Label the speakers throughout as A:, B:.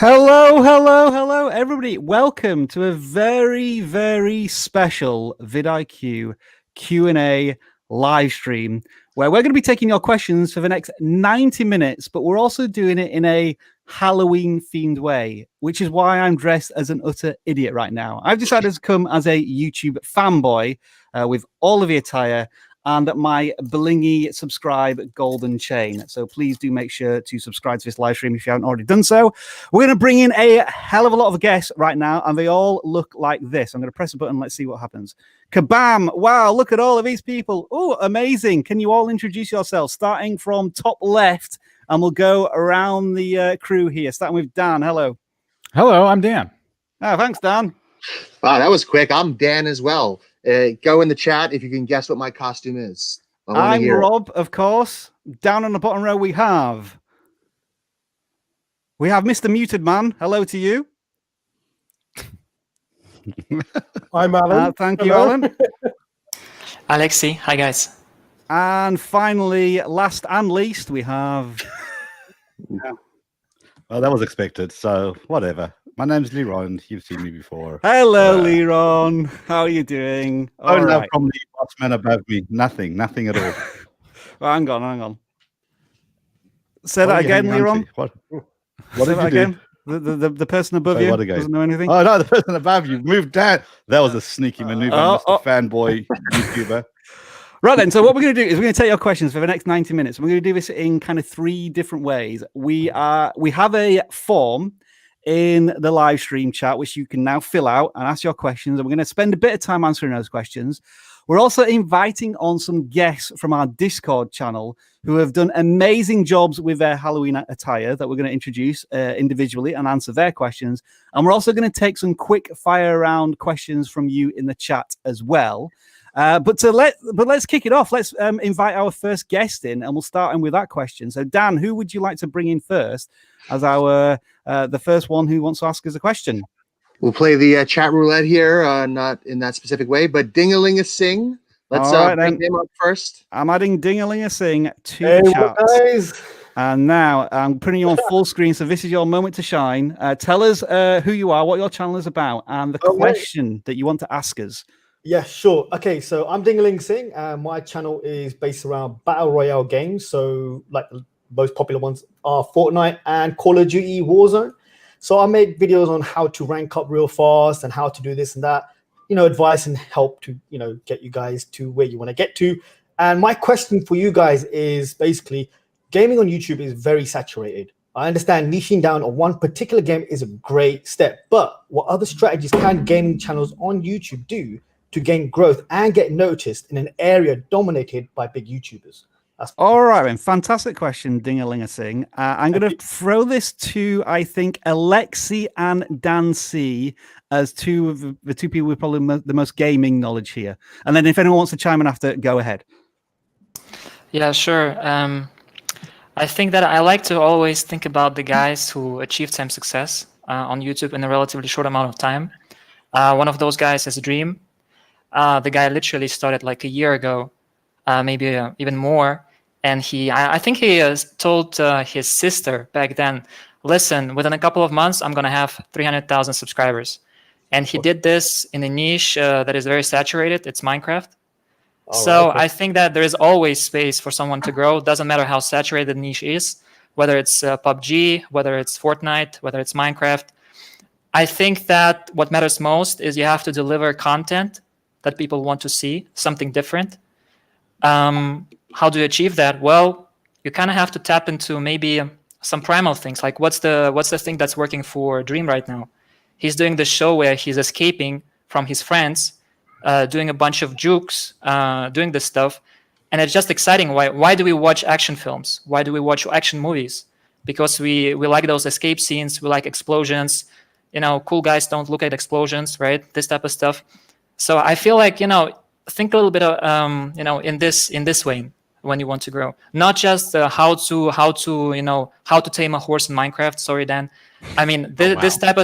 A: Hello, hello, hello, everybody. Welcome to a very, very special vidIQ Q&A live stream where we're going to be taking your questions for the next 90 minutes, but we're also doing it in a Halloween-themed way, which is why I'm dressed as an utter idiot right now. I've decided to come as a YouTube fanboy with all of the attire and my blingy subscribe golden chain. So please do make sure to subscribe to this live stream if you haven't already done so. We're going to bring in a hell of a lot of guests right now, and they all look like this. I'm going to press a button. Let's see what happens. Kabam! Wow, look at all of these people. Oh, amazing. Can you all introduce yourselves, starting from top left, and we'll go around the crew here, starting with Dan. Hello.
B: Hello, I'm Dan.
A: Oh, thanks, Dan.
C: Wow, that was quick. I'm Dan as well. Go in the chat if you can guess what my costume is.
A: I'm Rob, of course. Down on the bottom row, we have Mr. Muted Man. Hello to you.
D: I'm Alan.
A: Thank you, Alan.
E: Alexi. Hi, guys.
A: And finally, last and least, we have...
B: Well, that was expected, so whatever. My name's Leron. You've seen me before.
A: Hello, Leron. How are you doing?
B: Oh, no, from the boss man above me. Nothing at all.
A: Well, hang on. Say that again, Leron.
B: What did you
A: again? The person above you doesn't know anything?
B: Oh, no, the person above you moved down. That was a sneaky maneuver, Mr. Fanboy YouTuber.
A: Right then, so what we're going to do is we're going to take your questions for the next 90 minutes. We're going to do this in kind of 3 different ways. We have a form in the live stream chat, which you can now fill out and ask your questions. And we're going to spend a bit of time answering those questions. We're also inviting on some guests from our Discord channel who have done amazing jobs with their Halloween attire that we're going to introduce individually and answer their questions. And we're also going to take some quick fire round questions from you in the chat as well. But let's kick it off. Let's invite our first guest in, and we'll start in with that question. So, Dan, who would you like to bring in first as our the first one who wants to ask us a question?
C: We'll play the chat roulette here, not in that specific way, but Ding-a-ling-a-sing. Let's bring him up first.
A: I'm adding Ding-a-ling-a-sing to the chat.
D: Guys.
A: And now I'm putting you on full screen, so this is your moment to shine. Tell us who you are, what your channel is about, and the question that you want to ask us.
D: Yeah, sure. Okay, so I'm Ding-a-ling-sing. My channel is based around Battle Royale games. So like the most popular ones are Fortnite and Call of Duty Warzone. So I make videos on how to rank up real fast and how to do this and that, advice and help to, get you guys to where you want to get to. And my question for you guys is basically gaming on YouTube is very saturated. I understand niching down on one particular game is a great step, but what other strategies can gaming channels on YouTube do to gain growth and get noticed in an area dominated by big YouTubers?
A: All right, then. Fantastic question, Ding-a-ling-a-sing. I'm going to throw this to, I think, Alexi and Dan C as two of the two people with probably the most gaming knowledge here. And then if anyone wants to chime in after, go ahead.
E: Yeah, sure. I think that I like to always think about the guys who achieved some success on YouTube in a relatively short amount of time. One of those guys is Dream. The guy literally started like a year ago, maybe even more. And I think he told his sister back then, listen, within a couple of months, I'm going to have 300,000 subscribers. And he did this in a niche that is very saturated. It's Minecraft. I think that there is always space for someone to grow. Doesn't matter how saturated the niche is, whether it's PUBG, whether it's Fortnite, whether it's Minecraft. I think that what matters most is you have to deliver content that people want to see, something different. How do you achieve that? Well, you kind of have to tap into maybe some primal things. Like what's the thing that's working for Dream right now? He's doing the show where he's escaping from his friends, doing a bunch of jukes, doing this stuff. And it's just exciting. Why do we watch action films? Why do we watch action movies? Because we like those escape scenes. We like explosions. Cool guys don't look at explosions, right? This type of stuff. So I feel like, think a little bit of, in this way when you want to grow, not just how to tame a horse in Minecraft. Sorry, Dan. I mean, this type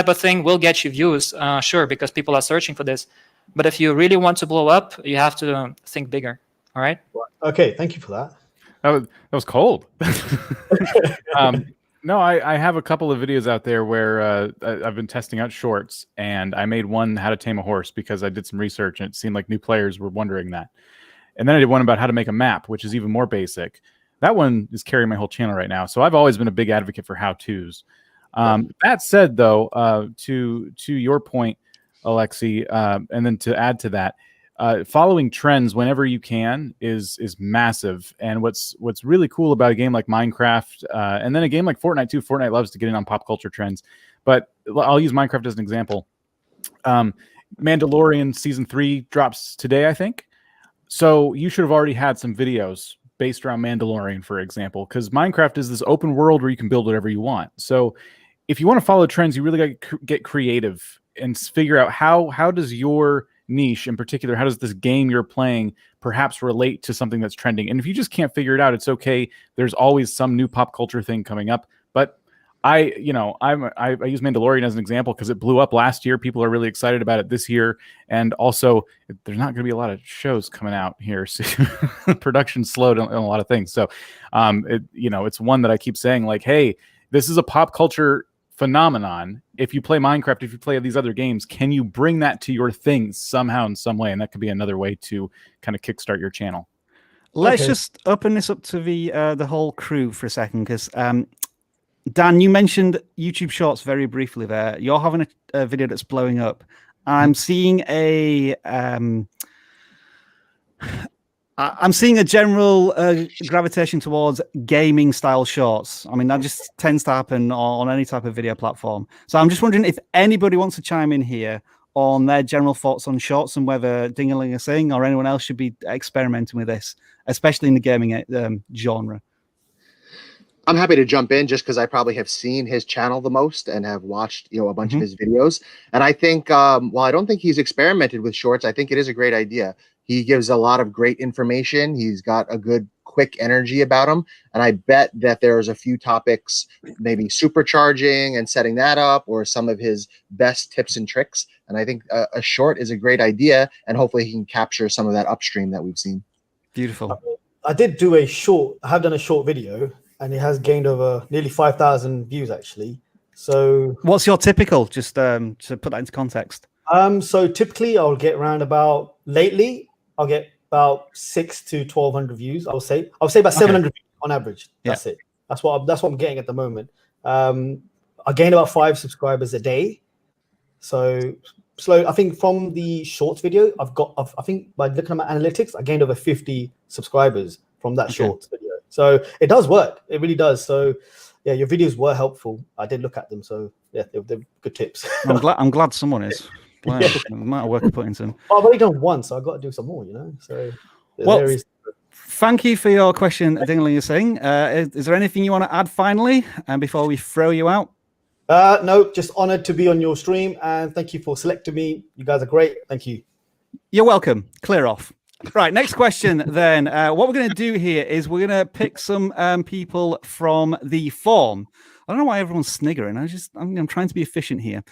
E: of thing will get you views, sure, because people are searching for this. But if you really want to blow up, you have to think bigger. All right.
D: Okay. Thank you for that.
B: That was cold.
F: No, I have a couple of videos out there where I've been testing out shorts, and I made one how to tame a horse because I did some research and it seemed like new players were wondering that. And then I did one about how to make a map, which is even more basic. That one is carrying my whole channel right now. So I've always been a big advocate for how-tos. That said, though, to your point, Alexi, and then to add to that, following trends whenever you can is massive. And what's really cool about a game like Minecraft, and then a game like Fortnite too. Fortnite loves to get in on pop culture trends, but I'll use Minecraft as an example. Mandalorian season 3 drops today, I think. So you should have already had some videos based around Mandalorian, for example, because Minecraft is this open world where you can build whatever you want. So if you want to follow trends, you really got to get creative and figure out how does your niche in particular, how does this game you're playing perhaps relate to something that's trending? And if you just can't figure it out, it's okay. There's always some new pop culture thing coming up. But I use Mandalorian as an example because it blew up last year. People are really excited about it this year. And also there's not going to be a lot of shows coming out here. So production slowed on a lot of things. So it's one that I keep saying like, hey, this is a pop culture phenomenon. If you play Minecraft, if you play these other games, can you bring that to your things somehow in some way? And that could be another way to kind of kickstart your channel.
A: Let's just open this up to the whole crew for a second, because Dan, you mentioned YouTube Shorts very briefly there. You're having a video that's blowing up. I'm seeing I'm seeing a general gravitation towards gaming style shorts. I mean, that just tends to happen on any type of video platform. So I'm just wondering if anybody wants to chime in here on their general thoughts on shorts and whether Dingaling Sing or anyone else should be experimenting with this, especially in the gaming genre.
C: I'm happy to jump in just because I probably have seen his channel the most and have watched, a bunch of his videos. And I think, while I don't think he's experimented with shorts, I think it is a great idea. He gives a lot of great information. He's got a good, quick energy about him. And I bet that there's a few topics, maybe supercharging and setting that up, or some of his best tips and tricks. And I think a short is a great idea. And hopefully he can capture some of that upstream that we've seen.
A: Beautiful.
D: I did do a short, I have done a short video, and it has gained over nearly 5,000 views actually. So
A: what's your typical, just to put that into context?
D: So typically I'll get around about, lately I'll get about 600 to 1,200 views. I'll say about 700 views on average. That's it. That's what I'm getting at the moment. I gain about 5 subscribers a day. So I think from the shorts video, I think by looking at my analytics, I gained over 50 subscribers from that shorts video. So it does work. It really does. So yeah, your videos were helpful. I did look at them. So yeah, they're good tips.
A: I'm glad someone is. Wow. The amount of work I put into them.
D: I've only done one, so I've got to do some more, So
A: well, thank you for your question, Dingaling Sing. Is there anything you want to add finally, and before we throw you out?
D: No, just honored to be on your stream, and thank you for selecting me. You guys are great. Thank you.
A: You're welcome. Clear off. Right, next question then. What we're going to do here is we're going to pick some people from the form. I don't know why everyone's sniggering. I'm trying to be efficient here.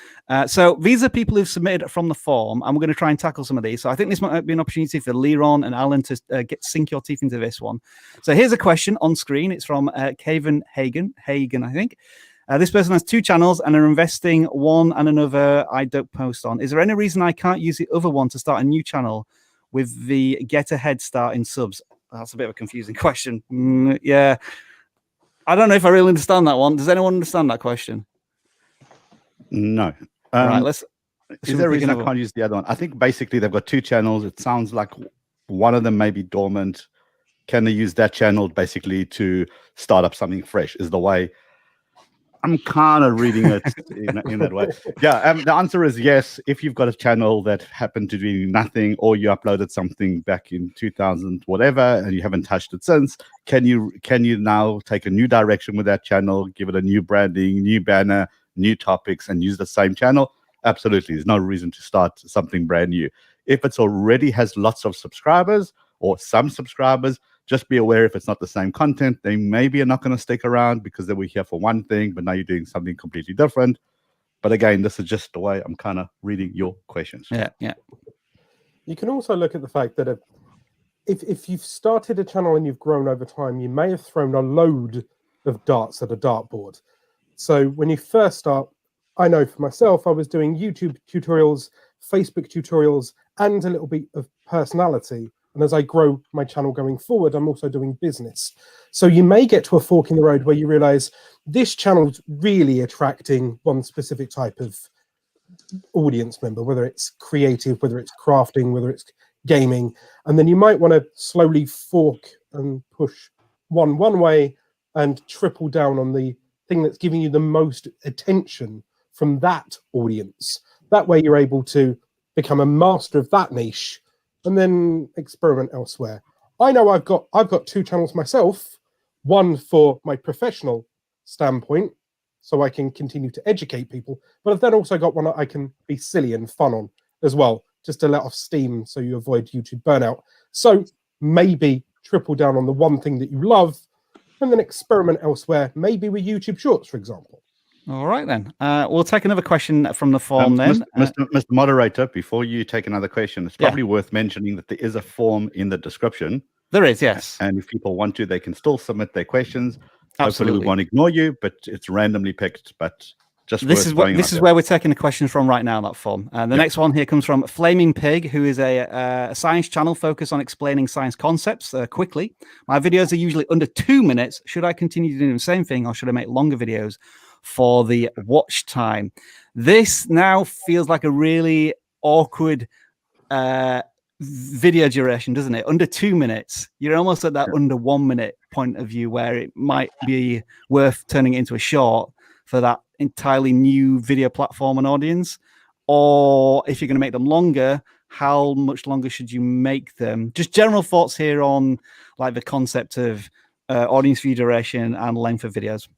A: So these are people who've submitted from the form, and we're going to try and tackle some of these. So I think this might be an opportunity for Leron and Alan to sink your teeth into this one. So here's a question on screen. It's from Kaven Hagen, I think. This person has 2 channels and are investing one and another I don't post on. Is there any reason I can't use the other one to start a new channel with the get a head start in subs? That's a bit of a confusing question. Yeah. I don't know if I really understand that one. Does anyone understand that question?
B: No.
A: Right,
B: is there a reason I can't use the other one? I think basically they've got 2 channels. It sounds like one of them may be dormant. Can they use that channel basically to start up something fresh is the way I'm kind of reading it in that way. Yeah, the answer is yes. If you've got a channel that happened to do nothing, or you uploaded something back in 2000 whatever and you haven't touched it since, can you now take a new direction with that channel, give it a new branding, new banner, new topics, and use the same channel? Absolutely. There's no reason to start something brand new. If it's already has lots of subscribers or some subscribers, just be aware if it's not the same content, they maybe are not going to stick around because they were here for one thing, but now you're doing something completely different. But again, this is just the way I'm kind of reading your questions.
A: Yeah.
G: You can also look at the fact that if you've started a channel and you've grown over time, you may have thrown a load of darts at a dartboard. So when you first start, I know for myself, I was doing YouTube tutorials, Facebook tutorials, and a little bit of personality. And as I grow my channel going forward, I'm also doing business. So you may get to a fork in the road where you realize this channel's really attracting one specific type of audience member, whether it's creative, whether it's crafting, whether it's gaming. And then you might want to slowly fork and push one way and triple down on the thing that's giving you the most attention from that audience. That way you're able to become a master of that niche and then experiment elsewhere. I know I've got two channels myself, one for my professional standpoint, so I can continue to educate people, but I've then also got one that I can be silly and fun on as well, just to let off steam so you avoid YouTube burnout. So maybe triple down on the one thing that you love and then experiment elsewhere, maybe with YouTube Shorts, for example.
A: All right, then. We'll take another question from the form then.
B: Mr. Moderator, before you take another question, it's probably worth mentioning that there is a form in the description.
A: There is, yes.
B: And if people want to, they can still submit their questions.
A: Absolutely.
B: Hopefully we won't ignore you, but it's randomly picked. But just
A: this is where we're taking the questions from right now, that form. The next one here comes from Flaming Pig, who is a science channel focused on explaining science concepts quickly. My videos are usually under 2 minutes. Should I continue doing the same thing, or should I make longer videos for the watch time? This now feels like a really awkward video duration, doesn't it? Under 2 minutes. You're almost at that under 1 minute point of view where it might be worth turning it into a short for that entirely new video platform and audience. Or if you're going to make them longer, how much longer should you make them? Just general thoughts here on like the concept of audience view duration and length of videos.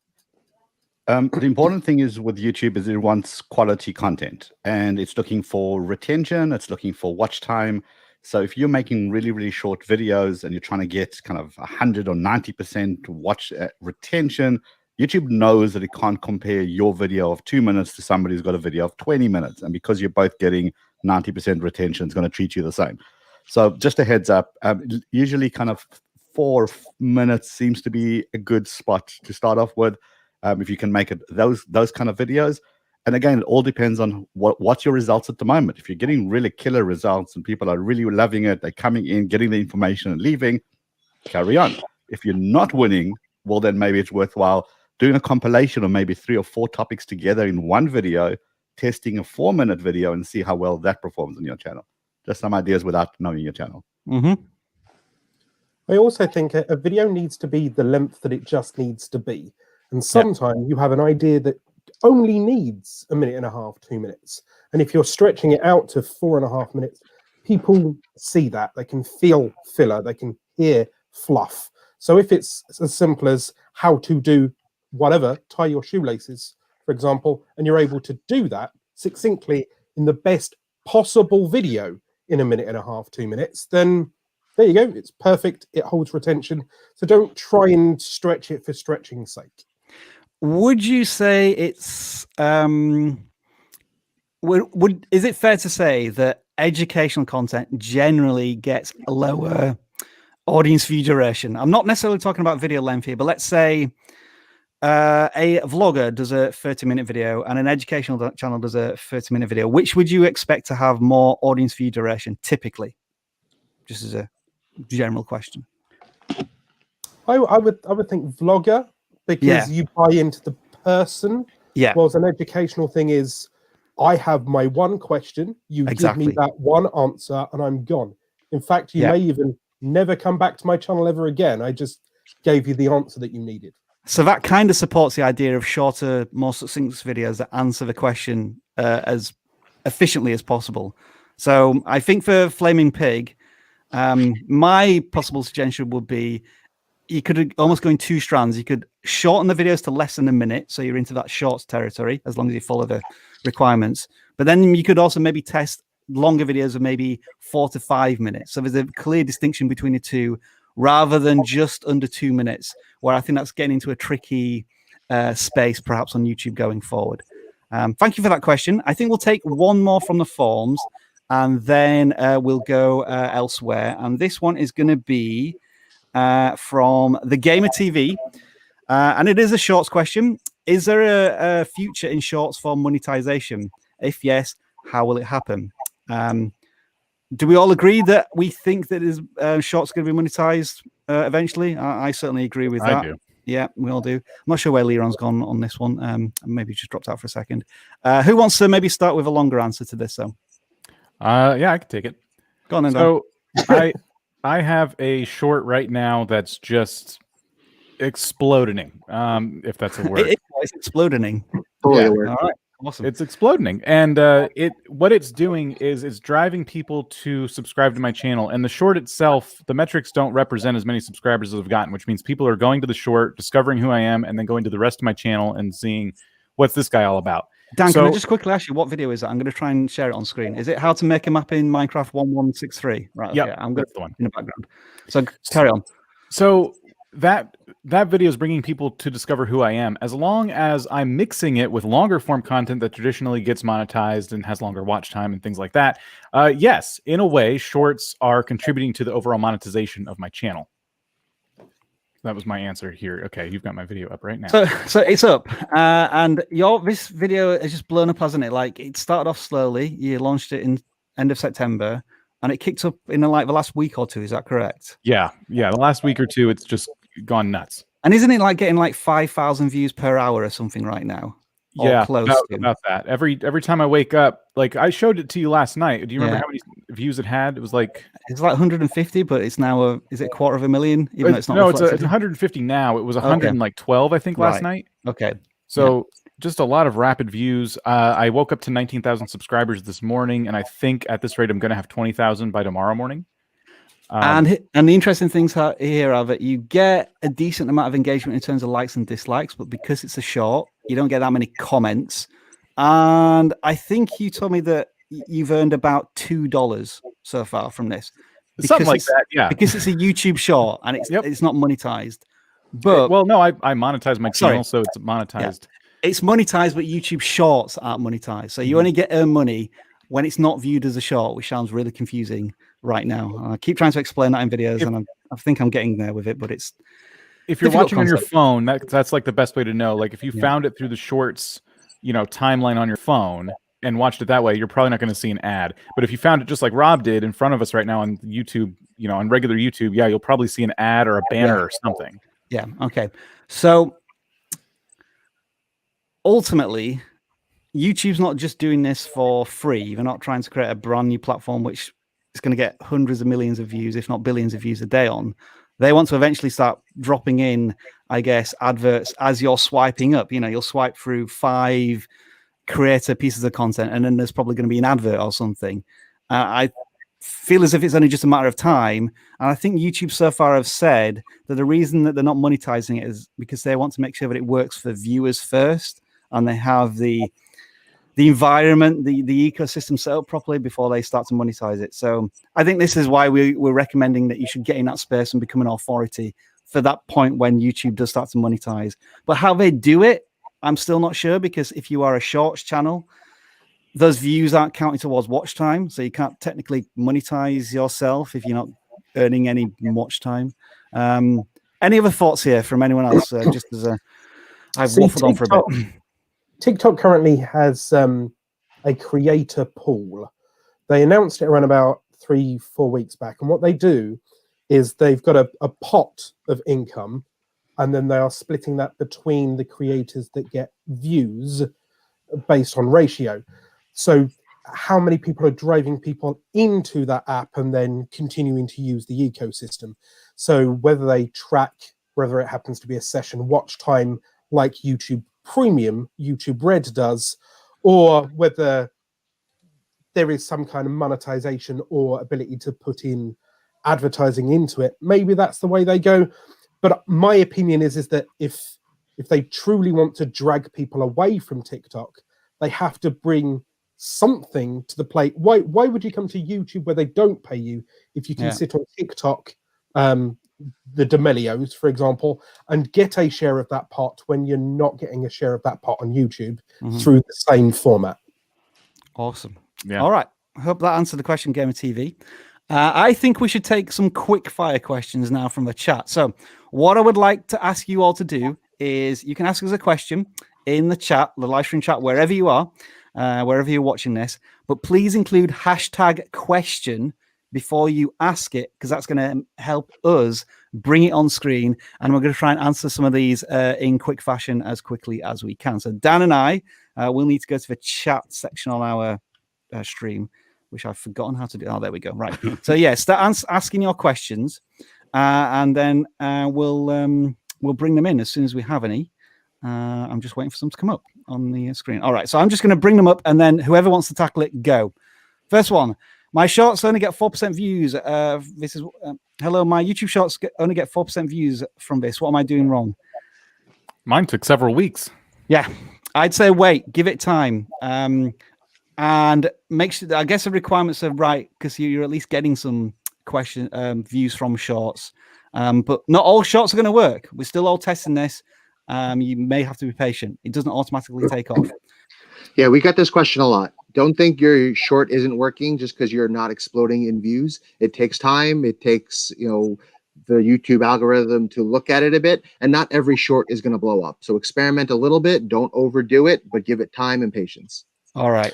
B: The important thing is with YouTube is it wants quality content, and it's looking for retention. It's looking for watch time. So if you're making really, really short videos and you're trying to get kind of 100 or 90% watch retention, YouTube knows that it can't compare your video of 2 minutes to somebody who's got a video of 20 minutes. And because you're both getting 90% retention, it's going to treat you the same. So just a heads up, usually kind of 4 minutes seems to be a good spot to start off with. If you can make it those kind of videos. And again, it all depends on what's your results at the moment. If you're getting really killer results and people are really loving it, they're coming in, getting the information and leaving, carry on. If you're not winning, well, then maybe it's worthwhile doing a compilation of maybe 3 or 4 topics together in one video, testing a 4-minute video and see how well that performs on your channel. Just some ideas without knowing your channel.
A: Mm-hmm.
G: I also think a video needs to be the length that it just needs to be. And sometimes you have an idea that only needs 1.5 minutes, 2 minutes. And if you're stretching it out to 4.5 minutes, people see that. They can feel filler. They can hear fluff. So if it's as simple as how to do whatever, tie your shoelaces, for example, and you're able to do that succinctly in the best possible video in 1.5 minutes, 2 minutes, then there you go. It's perfect. It holds retention. So don't try and stretch it for stretching's sake.
A: Would you say it's is it fair to say that educational content generally gets a lower audience view duration? I'm not necessarily talking about video length here, but let's say a vlogger does a 30-minute video and an educational channel does a 30-minute video. Which would you expect to have more audience view duration typically? Just as a general question.
G: I would think vlogger, because you buy into the person.
A: Yeah.
G: Whereas an educational thing is, I have my one question, you give me that one answer, and I'm gone. In fact, you may even never come back to my channel ever again. I just gave you the answer that you needed.
A: So that kind of supports the idea of shorter, more succinct videos that answer the question as efficiently as possible. So I think for Flaming Pig, my possible suggestion would be you could almost go in 2 strands. You could shorten the videos to less than 1 minute, so you're into that shorts territory, as long as you follow the requirements. But then you could also maybe test longer videos of maybe 4 to 5 minutes. So there's a clear distinction between the two, rather than just under 2 minutes, where I think that's getting into a tricky space, perhaps on YouTube going forward. Thank you for that question. I think we'll take one more from the forums, and then we'll go elsewhere. And this one is going to be from the Gamer TV, and it is a shorts question. is there a future in shorts for monetization? If yes, how will it happen? Do we all agree that we think that shorts going to be monetized eventually? I certainly agree with that.
F: I do.
A: Yeah, we all do. I'm not sure where Leron's gone on this one. Maybe just dropped out for a second. Who wants to maybe start with a longer answer to this, though?
F: Yeah, I can take it.
A: Go on, then.
F: So I have a short right now that's just exploding. If that's a word.
A: It's exploding.
C: Totally
F: Yeah.
C: aware.
A: All right. Awesome.
F: It's exploding, and what it's doing is it's driving people to subscribe to my channel. And the short itself, the metrics don't represent as many subscribers as I've gotten, which means people are going to the short, discovering who I am, and then going to the rest of my channel and seeing what's this guy all about.
A: Dan, can I just quickly ask you what video is that? I'm going to try and share it on screen. Is it how to make a map in Minecraft 1163? Right.
F: Yeah,
A: okay, I'm going
F: that's the one
A: in the background. So carry on.
F: So that video is bringing people to discover who I am, as long as I'm mixing it with longer form content that traditionally gets monetized and has longer watch time and things like that. Yes, in a way, shorts are contributing to the overall monetization of my channel. That was my answer here. Okay, you've got my video up right now.
A: So it's up, and this video has just blown up, hasn't it? Like, it started off slowly. You launched it in end of September, and it kicked up in the last week or two. Is that correct?
F: Yeah. The last week or two, it's just gone nuts.
A: And isn't it like getting like 5,000 views per hour or something right now?
F: Yeah,
A: close
F: about that. Every time I wake up, like I showed it to you last night. Do you remember how many views it had? It was like,
A: it's like 150, but it's now is it 250,000? Even though it's not.
F: No, it's 150 now. It was 112, I think, last night.
A: Okay.
F: So just a lot of rapid views. I woke up to 19,000 subscribers this morning, and I think at this rate, I'm going to have 20,000 by tomorrow morning.
A: And the interesting things here are that you get a decent amount of engagement in terms of likes and dislikes, but because it's a short, you don't get that many comments. And I think you told me that you've earned about $2 so far from this.
F: Something like that, yeah.
A: Because it's a YouTube short and it's not monetized. But
F: well, no, I monetize my channel, so it's monetized.
A: Yeah. It's monetized, but YouTube shorts aren't monetized. So you only earn money when it's not viewed as a short, which sounds really confusing right now. I keep trying to explain that in videos, and I think I'm getting there with it, but it's
F: if you're watching on your phone, that's like the best way to know. Like if you found it through the shorts, timeline on your phone and watched it that way, you're probably not going to see an ad. But if you found it just like Rob did in front of us right now on YouTube, on regular YouTube, you'll probably see an ad or a banner or something.
A: Yeah. Okay. So ultimately, YouTube's not just doing this for free. They're not trying to create a brand new platform which is going to get hundreds of millions of views, if not billions of views a day on. They want to eventually start dropping in, I guess, adverts as you're swiping up. You'll swipe through 5 creator pieces of content, and then there's probably going to be an advert or something. I feel as if it's only just a matter of time. And I think YouTube so far have said that the reason that they're not monetizing it is because they want to make sure that it works for viewers first, and they have the environment, the ecosystem set up properly before they start to monetize it. So I think this is why we're recommending that you should get in that space and become an authority for that point when YouTube does start to monetize. But how they do it, I'm still not sure, because if you are a shorts channel, those views aren't counting towards watch time. So you can't technically monetize yourself if you're not earning any watch time. Any other thoughts here from anyone else? Just as I've waffled on for a bit.
G: TikTok currently has a creator pool. They announced it around about 3-4 weeks back. And what they do is they've got a pot of income, and then they are splitting that between the creators that get views based on ratio. So how many people are driving people into that app and then continuing to use the ecosystem? So whether they track, whether it happens to be a session watch time like YouTube Premium, YouTube Red does, or whether there is some kind of monetization or ability to put in advertising into it. Maybe that's the way they go. But my opinion is that if they truly want to drag people away from TikTok, they have to bring something to the plate. Why would you come to YouTube where they don't pay you if you can sit on TikTok, the D'Amelios, for example, and get a share of that pot when you're not getting a share of that pot on YouTube through the same format?
A: Awesome.
F: Yeah.
A: All right. I hope that answered the question, Gamer TV. I think we should take some quick fire questions now from the chat. So what I would like to ask you all to do is you can ask us a question in the chat, the live stream chat, wherever you are, wherever you're watching this. But please include #question before you ask it, because that's going to help us bring it on screen. And we're going to try and answer some of these in quick fashion as quickly as we can. So Dan and I will need to go to the chat section on our stream, which I've forgotten how to do. Oh, there we go. Right. So yeah, start asking your questions, and then we'll bring them in as soon as we have any. I'm just waiting for some to come up on the screen. All right, so I'm just going to bring them up, and then whoever wants to tackle it, go. First one. My shorts only get 4% views. This is hello. My YouTube shorts only get 4% views from this. What am I doing wrong?
F: Mine took several weeks.
A: Yeah, I'd say wait, give it time, and make sure. I guess the requirements are right, because you're at least getting some views from shorts. But not all shorts are going to work. We're still all testing this. You may have to be patient. It doesn't automatically take off.
C: Yeah, we got this question a lot. Don't think your short isn't working just because you're not exploding in views. It takes time. It takes, the YouTube algorithm to look at it a bit, and not every short is going to blow up. So experiment a little bit. Don't overdo it, but give it time and patience.
A: All right.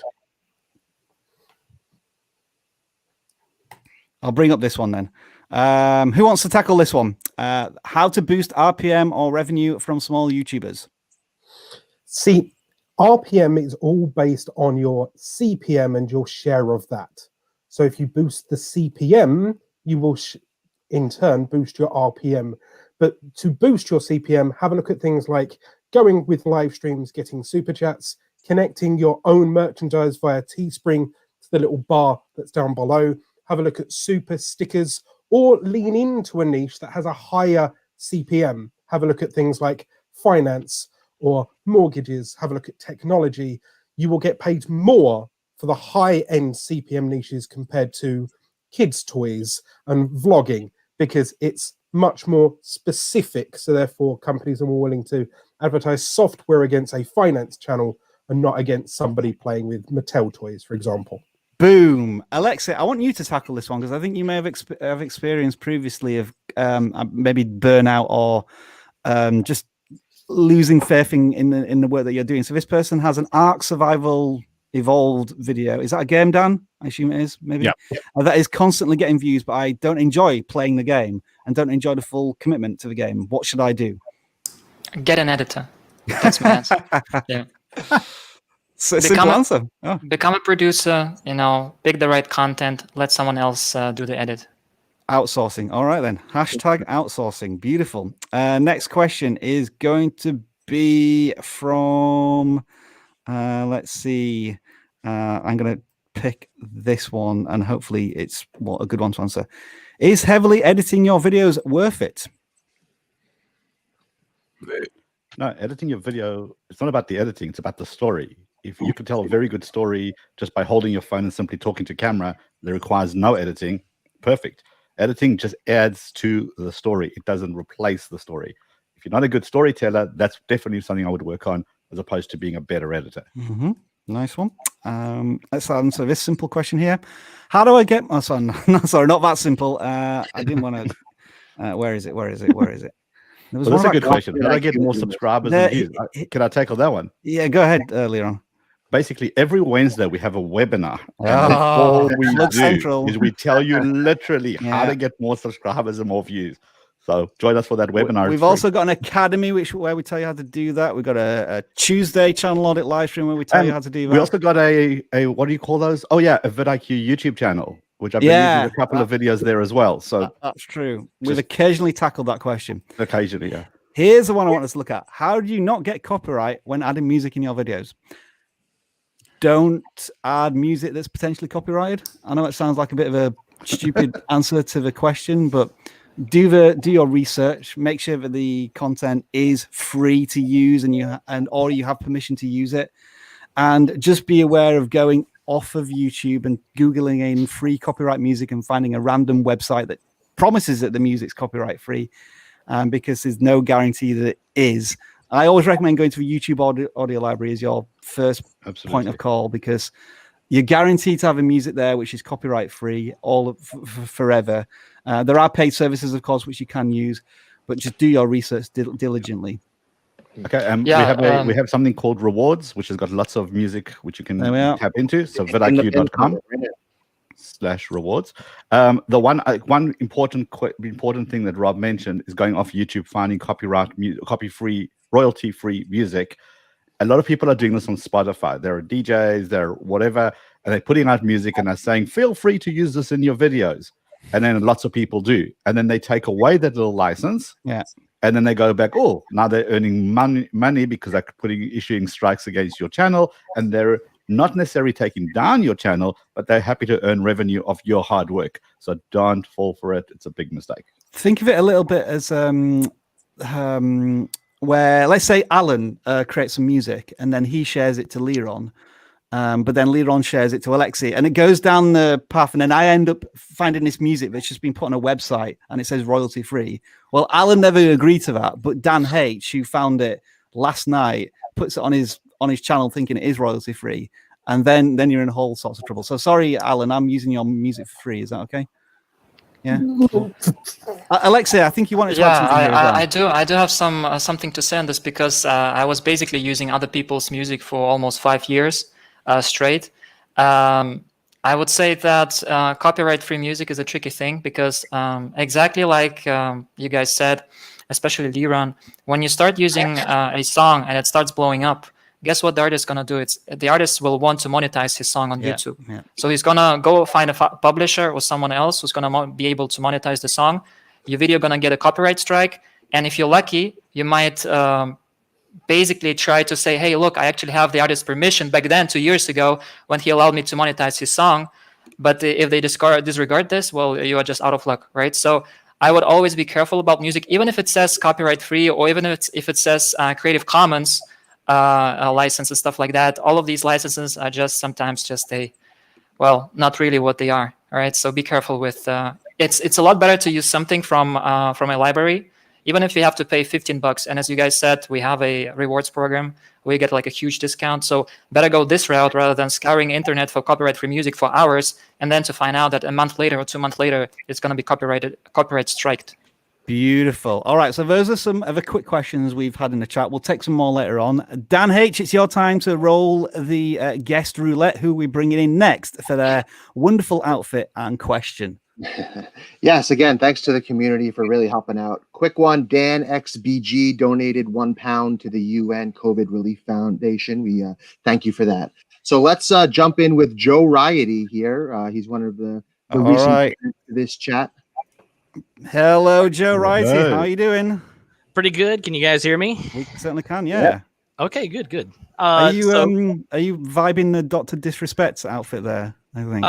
A: I'll bring up this one then. Who wants to tackle this one? How to boost RPM or revenue from small YouTubers?
G: See, RPM is all based on your CPM and your share of that. So if you boost the CPM, you will in turn boost your RPM. But to boost your CPM, have a look at things like going with live streams, getting super chats, connecting your own merchandise via Teespring to the little bar that's down below. Have a look at super stickers, or lean into a niche that has a higher CPM. Have a look at things like finance or mortgages. Have a look at technology. You will get paid more for the high-end CPM niches compared to kids' toys and vlogging, because it's much more specific. So therefore, companies are more willing to advertise software against a finance channel and not against somebody playing with Mattel toys, for example.
A: Boom. Alexa, I want you to tackle this one, because I think you may have experienced previously of maybe burnout or just losing faith in the work that you're doing. So this person has an Ark Survival Evolved video. Is that a game, Dan? I assume it is, maybe.
F: Yeah.
A: That is constantly getting views, but I don't enjoy playing the game and don't enjoy the full commitment to the game. What should I do?
E: Get an editor. That's my answer. Yeah.
A: Simple answer. Oh.
E: Become a producer, pick the right content, let someone else do the edit.
A: Outsourcing. All right, then. #outsourcing. Beautiful. Next question is going to be from, let's see. I'm going to pick this one, and hopefully it's a good one to answer. Is heavily editing your videos worth it?
B: No, editing your video, it's not about the editing, it's about the story. If you can tell a very good story just by holding your phone and simply talking to camera that requires no editing, perfect. Editing just adds to the story. It doesn't replace the story. If you're not a good storyteller, that's definitely something I would work on, as opposed to being a better editor.
A: Mm-hmm. Nice one. Let's answer this simple question here. How do I get my son? No, sorry, not that simple. I didn't want to. Where is it?
B: That's a good question. How do I get more subscribers and views? Can I tackle that one?
A: Yeah, go ahead, Leon.
B: Basically, every Wednesday we have a webinar.
A: Oh,
B: all we do is we tell you literally how to get more subscribers and more views. So join us for that webinar.
A: We've also got an academy where we tell you how to do that. We've got a Tuesday channel audit live stream where we tell you how to do that.
B: We also got a what do you call those? Oh yeah, a vidIQ YouTube channel, which I believe there's a couple of videos there as well. So
A: that's true. We've occasionally tackled that question.
B: Occasionally, yeah.
A: Here's the one I want us to look at. How do you not get copyright when adding music in your videos? Don't add music that's potentially copyrighted. I know it sounds like a bit of a stupid answer to the question, but do your research. Make sure that the content is free to use or you have permission to use it, and just be aware of going off of YouTube and Googling in free copyright music and finding a random website that promises that the music's copyright free, because there's no guarantee that it is. I always recommend going to the YouTube audio library as your first point of call, because you're guaranteed to have a music there which is copyright free forever. There are paid services, of course, which you can use, but just do your research diligently.
B: Okay,
E: Yeah,
B: we have something called rewards, which has got lots of music which you can tap into. So vidIQ.com/rewards. The one important thing that Rob mentioned is going off YouTube, finding copy-free, royalty-free music. A lot of people are doing this on Spotify. There are DJs, they're whatever, and they're putting out music and they're saying, feel free to use this in your videos. And then lots of people do. And then they take away that little license.
A: Yeah.
B: And then they go back, oh, now they're earning money because they're issuing strikes against your channel. And they're not necessarily taking down your channel, but they're happy to earn revenue of your hard work. So don't fall for it. It's a big mistake.
A: Think of it a little bit as where, let's say Alan creates some music and then he shares it to Liron. But then Liron shares it to Alexi, and it goes down the path. And then I end up finding this music that's just been put on a website and it says royalty free. Well, Alan never agreed to that, but Dan H, who found it last night, puts it on his channel thinking it is royalty free. And then you're in all sorts of trouble. So sorry, Alan, I'm using your music for free. Is that okay? Yeah. Alexia, I think you wanted to add something here as well.
E: I do have something to say on this, because I was basically using other people's music for almost 5 years straight. I would say that copyright-free music is a tricky thing, because exactly like you guys said, especially Liron, when you start using a song and it starts blowing up, guess what the artist is going to do? The artist will want to monetize his song on YouTube. Yeah. So he's going to go find a publisher or someone else who's going to be able to monetize the song. Your video going to get a copyright strike. And if you're lucky, you might basically try to say, hey, look, I actually have the artist's permission back then 2 years ago when he allowed me to monetize his song. But if they disregard this, well, you are just out of luck, right? So I would always be careful about music, even if it says copyright free, or even if it says Creative Commons license and stuff like that. All of these licenses are sometimes not really what they are. All right, so be careful with. It's a lot better to use something from a library, even if you have to pay $15. And as you guys said, we have a rewards program where you get like a huge discount. So better go this route rather than scouring the internet for copyright-free music for hours, and then to find out that a month later or 2 months later it's going to be copyright striked.
A: Beautiful. All right, so those are some of the quick questions we've had in the chat. We'll take some more later on. Dan H, it's your time to roll the guest roulette. Who are we bringing in next for their wonderful outfit and question?
C: Yes, again, thanks to the community for really helping out. Quick one, Dan XBG donated £1 to the UN COVID Relief Foundation. We thank you for that. So let's jump in with Joe Riety here. He's one of the recent to this chat.
A: Hello, Joe Righty. How are you doing?
H: Pretty good. Can you guys hear me?
A: We certainly can, yeah.
H: Okay, good.
A: Are you vibing the Dr. Disrespect outfit there? I think.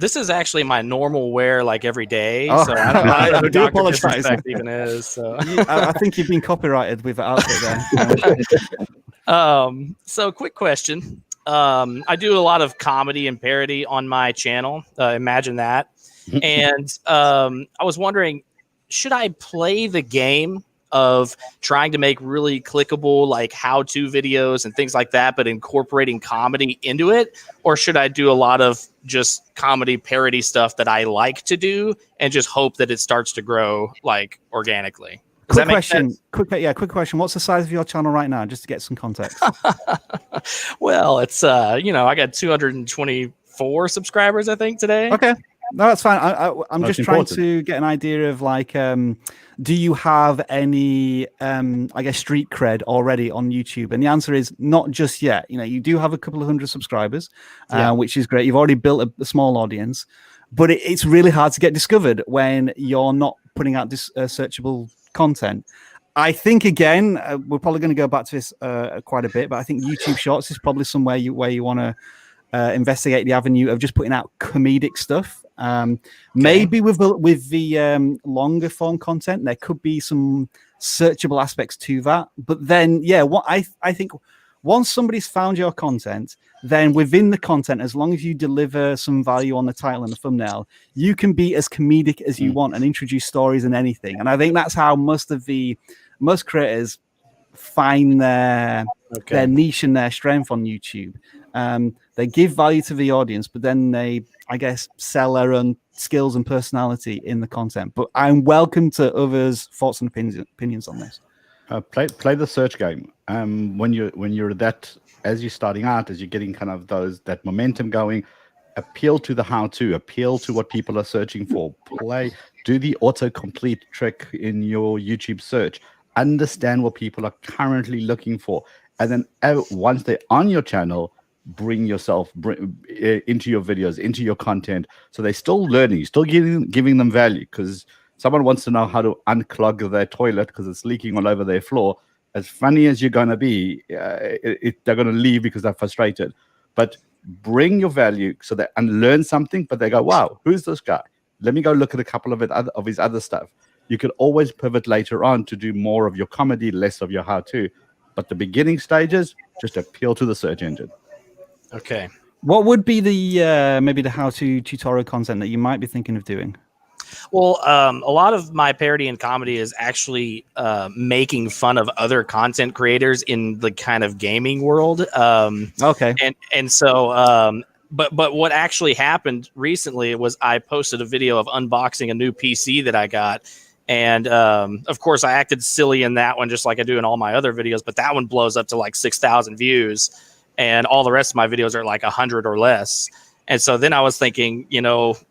H: This is actually my normal wear, like every day.
A: Oh.
H: So I don't know
A: I
H: who
A: do
H: Dr.
A: apologize.
H: Disrespect even is. So.
A: I think you've been copyrighted with the outfit there.
H: So quick question. I do a lot of comedy and parody on my channel. Imagine that. And I was wondering, should I play the game of trying to make really clickable, like how-to videos and things like that, but incorporating comedy into it? Or should I do a lot of just comedy parody stuff that I like to do and just hope that it starts to grow like organically?
A: Quick question. Quick question. What's the size of your channel right now, just to get some context?
H: Well, it's I got 224 subscribers, I think, today.
A: Okay. No, that's fine. I'm just trying to get an idea of like, do you have any, I guess, street cred already on YouTube? And the answer is not just yet. You do have a couple of hundred subscribers, which is great. You've already built a small audience, but it's really hard to get discovered when you're not putting out this searchable content. I think, again, we're probably going to go back to this quite a bit, but I think YouTube Shorts is probably somewhere where you want to investigate the avenue of just putting out comedic stuff. Maybe with the longer form content, there could be some searchable aspects to that. But then, what I think once somebody's found your content, then within the content, as long as you deliver some value on the title and the thumbnail, you can be as comedic as you want and introduce stories and anything. And I think that's how most creators find their niche and their strength on YouTube. They give value to the audience, but then they, I guess, sell their own skills and personality in the content. But I'm welcome to others' thoughts and opinions on this.
B: Play the search game. When you're that, as you're starting out, as you're getting kind of that momentum going, appeal to the how-to, appeal to what people are searching for. Do the autocomplete trick in your YouTube search. Understand what people are currently looking for, and then once they're on your channel, bring yourself into your videos, into your content, so they're still learning, still giving them value. Because someone wants to know how to unclog their toilet because it's leaking all over their floor. As funny as you're going to be, they're going to leave because they're frustrated. But bring your value so they learn something, but they go, wow, who's this guy? Let me go look at a couple of his other stuff. You could always pivot later on to do more of your comedy, less of your how-to. But the beginning stages, just appeal to the search engine.
H: Okay.
A: What would be the maybe the how-to tutorial content that you might be thinking of doing?
H: Well, a lot of my parody and comedy is actually making fun of other content creators in the kind of gaming world.
A: Okay.
H: And so, but what actually happened recently was I posted a video of unboxing a new PC that I got. And of course, I acted silly in that one, just like I do in all my other videos. But that one blows up to like 6,000 views. And all the rest of my videos are like 100 or less. And so then I was thinking,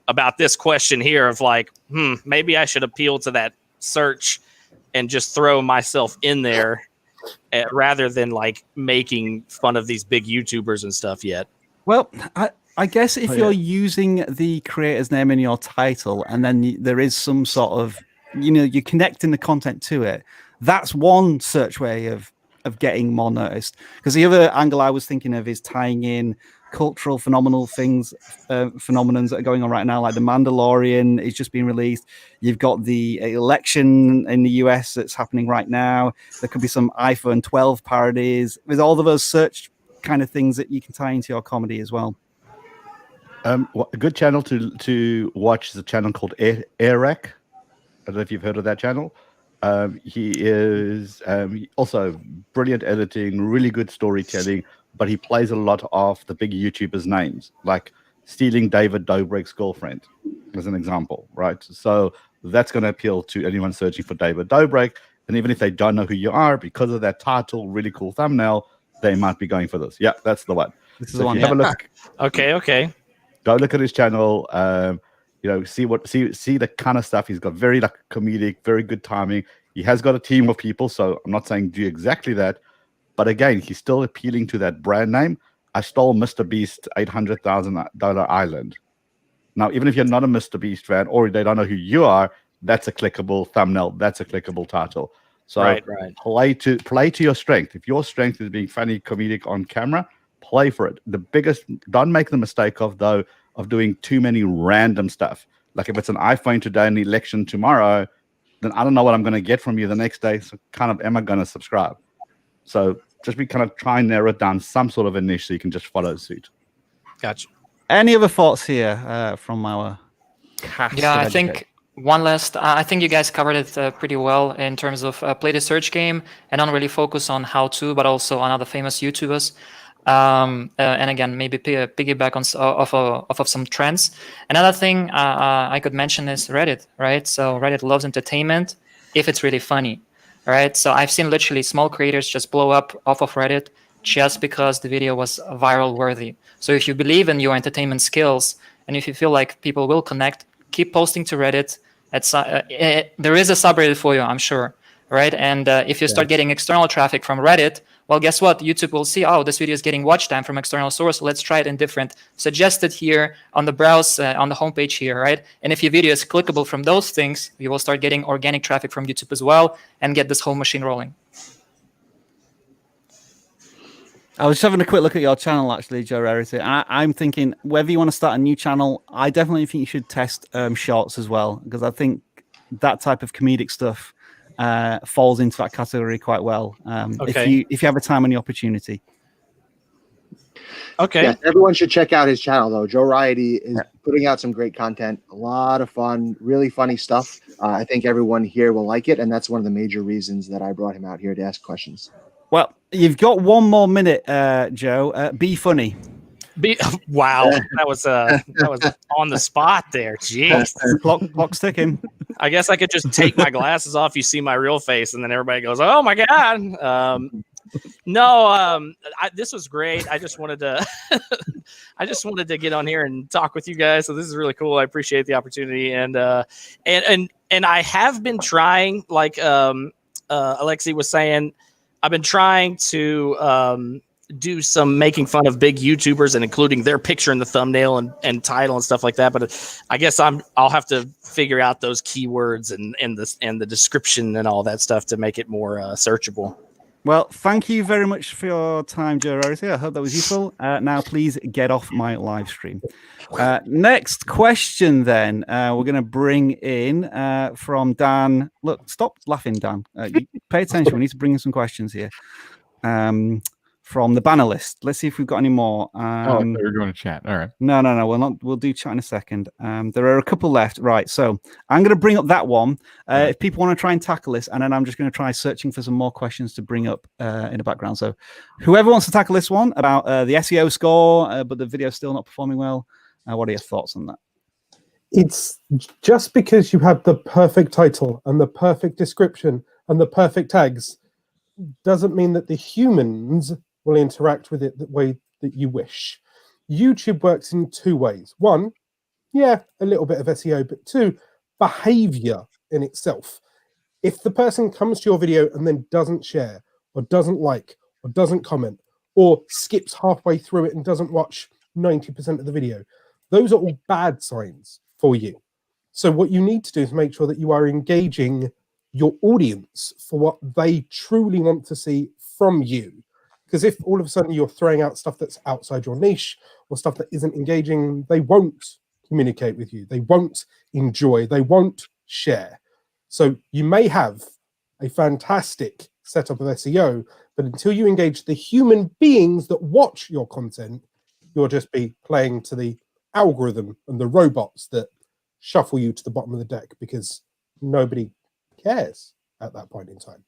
H: about this question here of like, maybe I should appeal to that search and just throw myself in there rather than like making fun of these big YouTubers and stuff yet.
A: Well, I guess if you're using the creator's name in your title and then there is some sort of, you're connecting the content to it, that's one search way of getting more noticed. Because the other angle I was thinking of is tying in cultural phenomenons that are going on right now, like The Mandalorian is just being released. You've got the election in the US that's happening right now. There could be some iPhone 12 parodies with all of those search kind of things that you can tie into your comedy as well.
B: A good channel to watch is a channel called Eric. I don't know if you've heard of that channel. He is also brilliant editing, really good storytelling, but he plays a lot of the big YouTubers' names, like stealing David Dobrik's girlfriend, as an example, right? So that's going to appeal to anyone searching for David Dobrik. And even if they don't know who you are, because of that title, really cool thumbnail, they might be going for this. Yeah, that's the one.
A: This is the one.
B: Have a look.
H: Okay.
B: Go look at his channel. See the kind of stuff he's got. Very like comedic, very good timing. He has got a team of people, so I'm not saying do exactly that, but again, he's still appealing to that brand name. I stole Mr. Beast's $800,000 island. Now, even if you're not a Mr. Beast fan or they don't know who you are, that's a clickable thumbnail. That's a clickable title. So
H: right.
B: Play to your strength. If your strength is being funny, comedic on camera, play for it. Don't make the mistake of doing too many random stuff. Like if it's an iPhone today and the election tomorrow, then I don't know what I'm going to get from you the next day. So kind of, am I going to subscribe? So just try and narrow it down some sort of a niche so you can just follow suit.
H: Gotcha.
A: Any other thoughts here from our cast?
E: Yeah, I think one last, I think you guys covered it pretty well in terms of play the search game and not really focus on how to, but also on other famous YouTubers. And again, maybe piggyback off of some trends. Another thing I could mention is Reddit, right? So Reddit loves entertainment if it's really funny, right? So I've seen literally small creators just blow up off of Reddit just because the video was viral worthy. So if you believe in your entertainment skills and if you feel like people will connect, keep posting to Reddit. There is a subreddit for you, I'm sure, right? And if you start getting external traffic from Reddit, well, guess what? YouTube will see, oh, this video is getting watch time from external source. Let's try it in different. Suggested here on the browse, on the homepage here, right? And if your video is clickable from those things, you will start getting organic traffic from YouTube as well and get this whole machine rolling.
A: I was just having a quick look at your channel, actually, Joe Rarity. I'm thinking whether you want to start a new channel, I definitely think you should test shorts as well, because I think that type of comedic stuff falls into that category quite well.
H: Okay.
A: If you have a time and the opportunity.
H: Okay.
C: Yes, everyone should check out his channel, though. Joe Rarity is putting out some great content, a lot of fun, really funny stuff. I think everyone here will like it, and that's one of the major reasons that I brought him out here to ask questions.
A: Well, you've got one more minute, Joe. Be funny.
H: Wow, that was on the spot there. Jeez.
A: Clock's ticking.
H: I guess I could just take my glasses off. You see my real face, and then everybody goes, "Oh my god!" This was great. I just wanted to, I just wanted to get on here and talk with you guys. So this is really cool. I appreciate the opportunity, and I have been trying, like Alexi was saying, I've been trying to do some making fun of big YouTubers and including their picture in the thumbnail and title and stuff like that. But I guess I'll have to figure out those keywords and the description and all that stuff to make it more searchable.
A: Well, thank you very much for your time, Joe Rarity. I hope that was useful. Now, please get off my live stream. Next question, then. We're going to bring in from Dan. Look, stop laughing, Dan. Pay attention. We need to bring in some questions here. From the banner list. Let's see if we've got any more.
F: Oh, I thought we were going to chat. All right.
A: No. We'll not. We'll do chat in a second. There are a couple left. Right. So I'm going to bring up that one. If people want to try and tackle this, and then I'm just going to try searching for some more questions to bring up in the background. So whoever wants to tackle this one about the SEO score, but the video's still not performing well, what are your thoughts on that?
G: It's just because you have the perfect title and the perfect description and the perfect tags doesn't mean that the humans will interact with it the way that you wish. YouTube works in two ways. One, yeah, a little bit of SEO, but two, behavior in itself. If the person comes to your video and then doesn't share or doesn't like or doesn't comment or skips halfway through it and doesn't watch 90% of the video, those are all bad signs for you. So what you need to do is make sure that you are engaging your audience for what they truly want to see from you. Because if all of a sudden you're throwing out stuff that's outside your niche or stuff that isn't engaging, they won't communicate with you. They won't enjoy. They won't share. So you may have a fantastic setup of SEO, but until you engage the human beings that watch your content, you'll just be playing to the algorithm and the robots that shuffle you to the bottom of the deck because nobody cares at that point in time.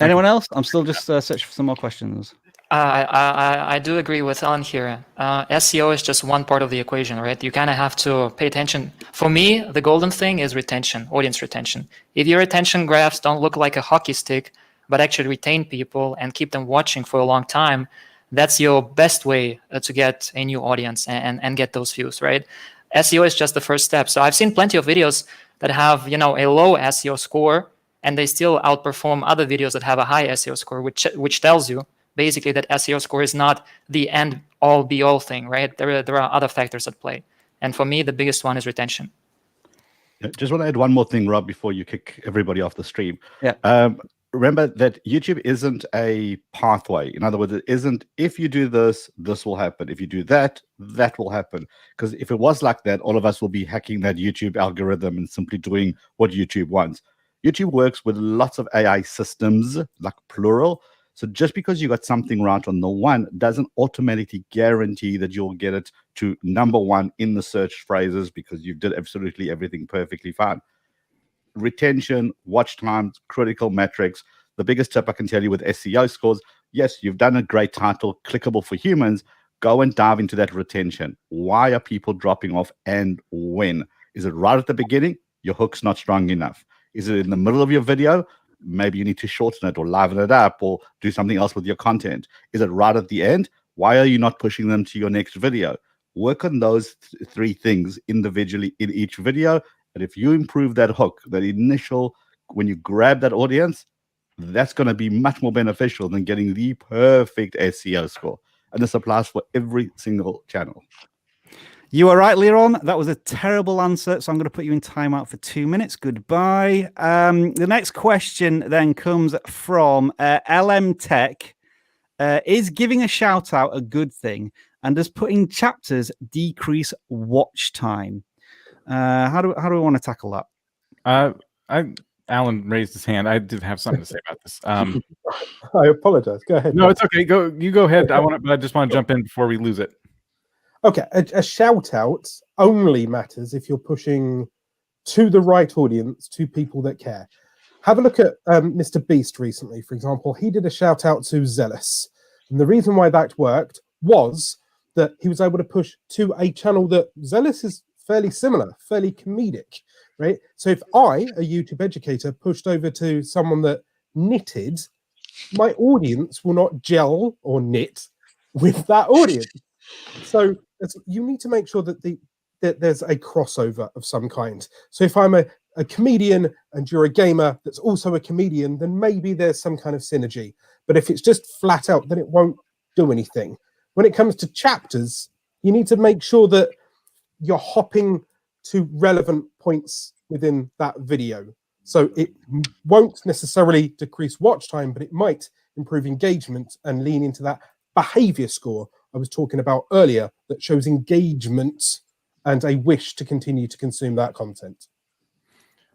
A: Anyone else? I'm still just searching for some more questions.
E: I do agree with Alan here. SEO is just one part of the equation, right? You kind of have to pay attention. For me, the golden thing is retention, audience retention. If your retention graphs don't look like a hockey stick, but actually retain people and keep them watching for a long time, that's your best way to get a new audience and get those views, right? SEO is just the first step. So I've seen plenty of videos that have, a low SEO score, and they still outperform other videos that have a high SEO score, which tells you basically that SEO score is not the end all be all thing, right? There are other factors at play. And for me, the biggest one is retention.
B: Just want to add one more thing, Rob, before you kick everybody off the stream.
A: Yeah.
B: Remember that YouTube isn't a pathway. In other words, it isn't, if you do this, this will happen. If you do that, that will happen. Because if it was like that, all of us will be hacking that YouTube algorithm and simply doing what YouTube wants. YouTube works with lots of AI systems, like plural. So just because you got something right on the one doesn't automatically guarantee that you'll get it to #1 in the search phrases because you did absolutely everything perfectly fine. Retention, watch times, critical metrics. The biggest tip I can tell you with SEO scores, yes, you've done a great title, clickable for humans. Go and dive into that retention. Why are people dropping off and when? Is it right at the beginning? Your hook's not strong enough. Is it in the middle of your video? Maybe you need to shorten it or liven it up or do something else with your content. Is it right at the end? Why are you not pushing them to your next video? Work on those three things individually in each video. And if you improve that hook, that initial, when you grab that audience, that's going to be much more beneficial than getting the perfect SEO score. And this applies for every single channel.
A: You are right, Leron. That was a terrible answer, so I'm going to put you in timeout for 2 minutes. Goodbye. The next question then comes from LM Tech. Is giving a shout out a good thing? And does putting chapters decrease watch time? How do we want to tackle that?
F: Alan raised his hand. I did have something to say about this.
G: I apologize. Go ahead.
F: No, it's okay. You go ahead. I just want to jump in before we lose it.
G: Okay, a shout out only matters if you're pushing to the right audience, to people that care. Have a look at Mr. Beast recently, for example. He did a shout out to Zealous. And the reason why that worked was that he was able to push to a channel that Zealous is fairly similar, fairly comedic, right? So if I, a YouTube educator, pushed over to someone that knitted, my audience will not gel or knit with that audience. So you need to make sure that that there's a crossover of some kind. So if I'm a comedian and you're a gamer that's also a comedian, then maybe there's some kind of synergy. But if it's just flat out, then it won't do anything. When it comes to chapters, you need to make sure that you're hopping to relevant points within that video. So it won't necessarily decrease watch time, but it might improve engagement and lean into that behavior score I was talking about earlier that shows engagement and a wish to continue to consume that content.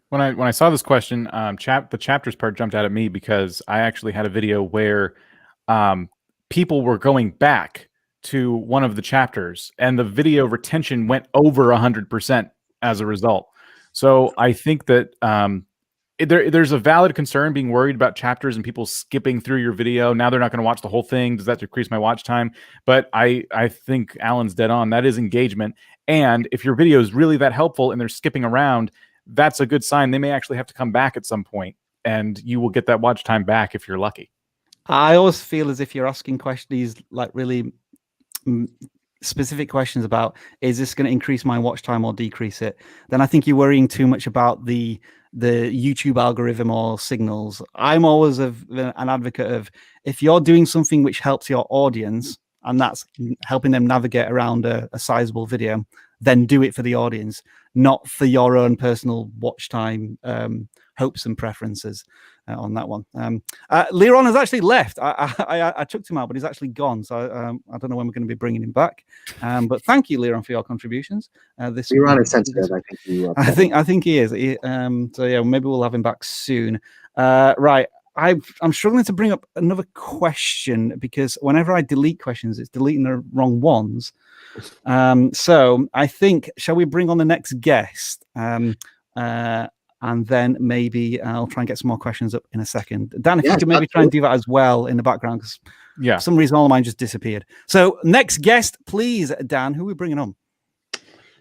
F: When I saw this question, the chapters part jumped out at me because I actually had a video where people were going back to one of the chapters and the video retention went over 100% as a result. So I think that there's a valid concern being worried about chapters and people skipping through your video. Now they're not going to watch the whole thing. Does that decrease my watch time? But I think Alan's dead on. That is engagement. And if your video is really that helpful and they're skipping around, that's a good sign. They may actually have to come back at some point and you will get that watch time back if you're lucky.
A: I always feel as if you're asking questions, like really specific questions about, is this going to increase my watch time or decrease it? Then I think you're worrying too much about the YouTube algorithm or signals. I'm always an advocate of, if you're doing something which helps your audience and that's helping them navigate around a sizable video, then do it for the audience, not for your own personal watch time hopes and preferences on that one. Leron has actually left. I chucked him out, but he's actually gone. So I don't know when we're going to be bringing him back. But thank you, Leron, for your contributions.
C: Leron is sensitive.
A: I think he is. So yeah, maybe we'll have him back soon. Right. I'm struggling to bring up another question because whenever I delete questions, it's deleting the wrong ones. So I think, shall we bring on the next guest? And then maybe I'll try and get some more questions up in a second. Dan, if you could maybe try and do that as well in the background, because for some reason all of mine just disappeared. So next guest, please, Dan, who are we bringing on?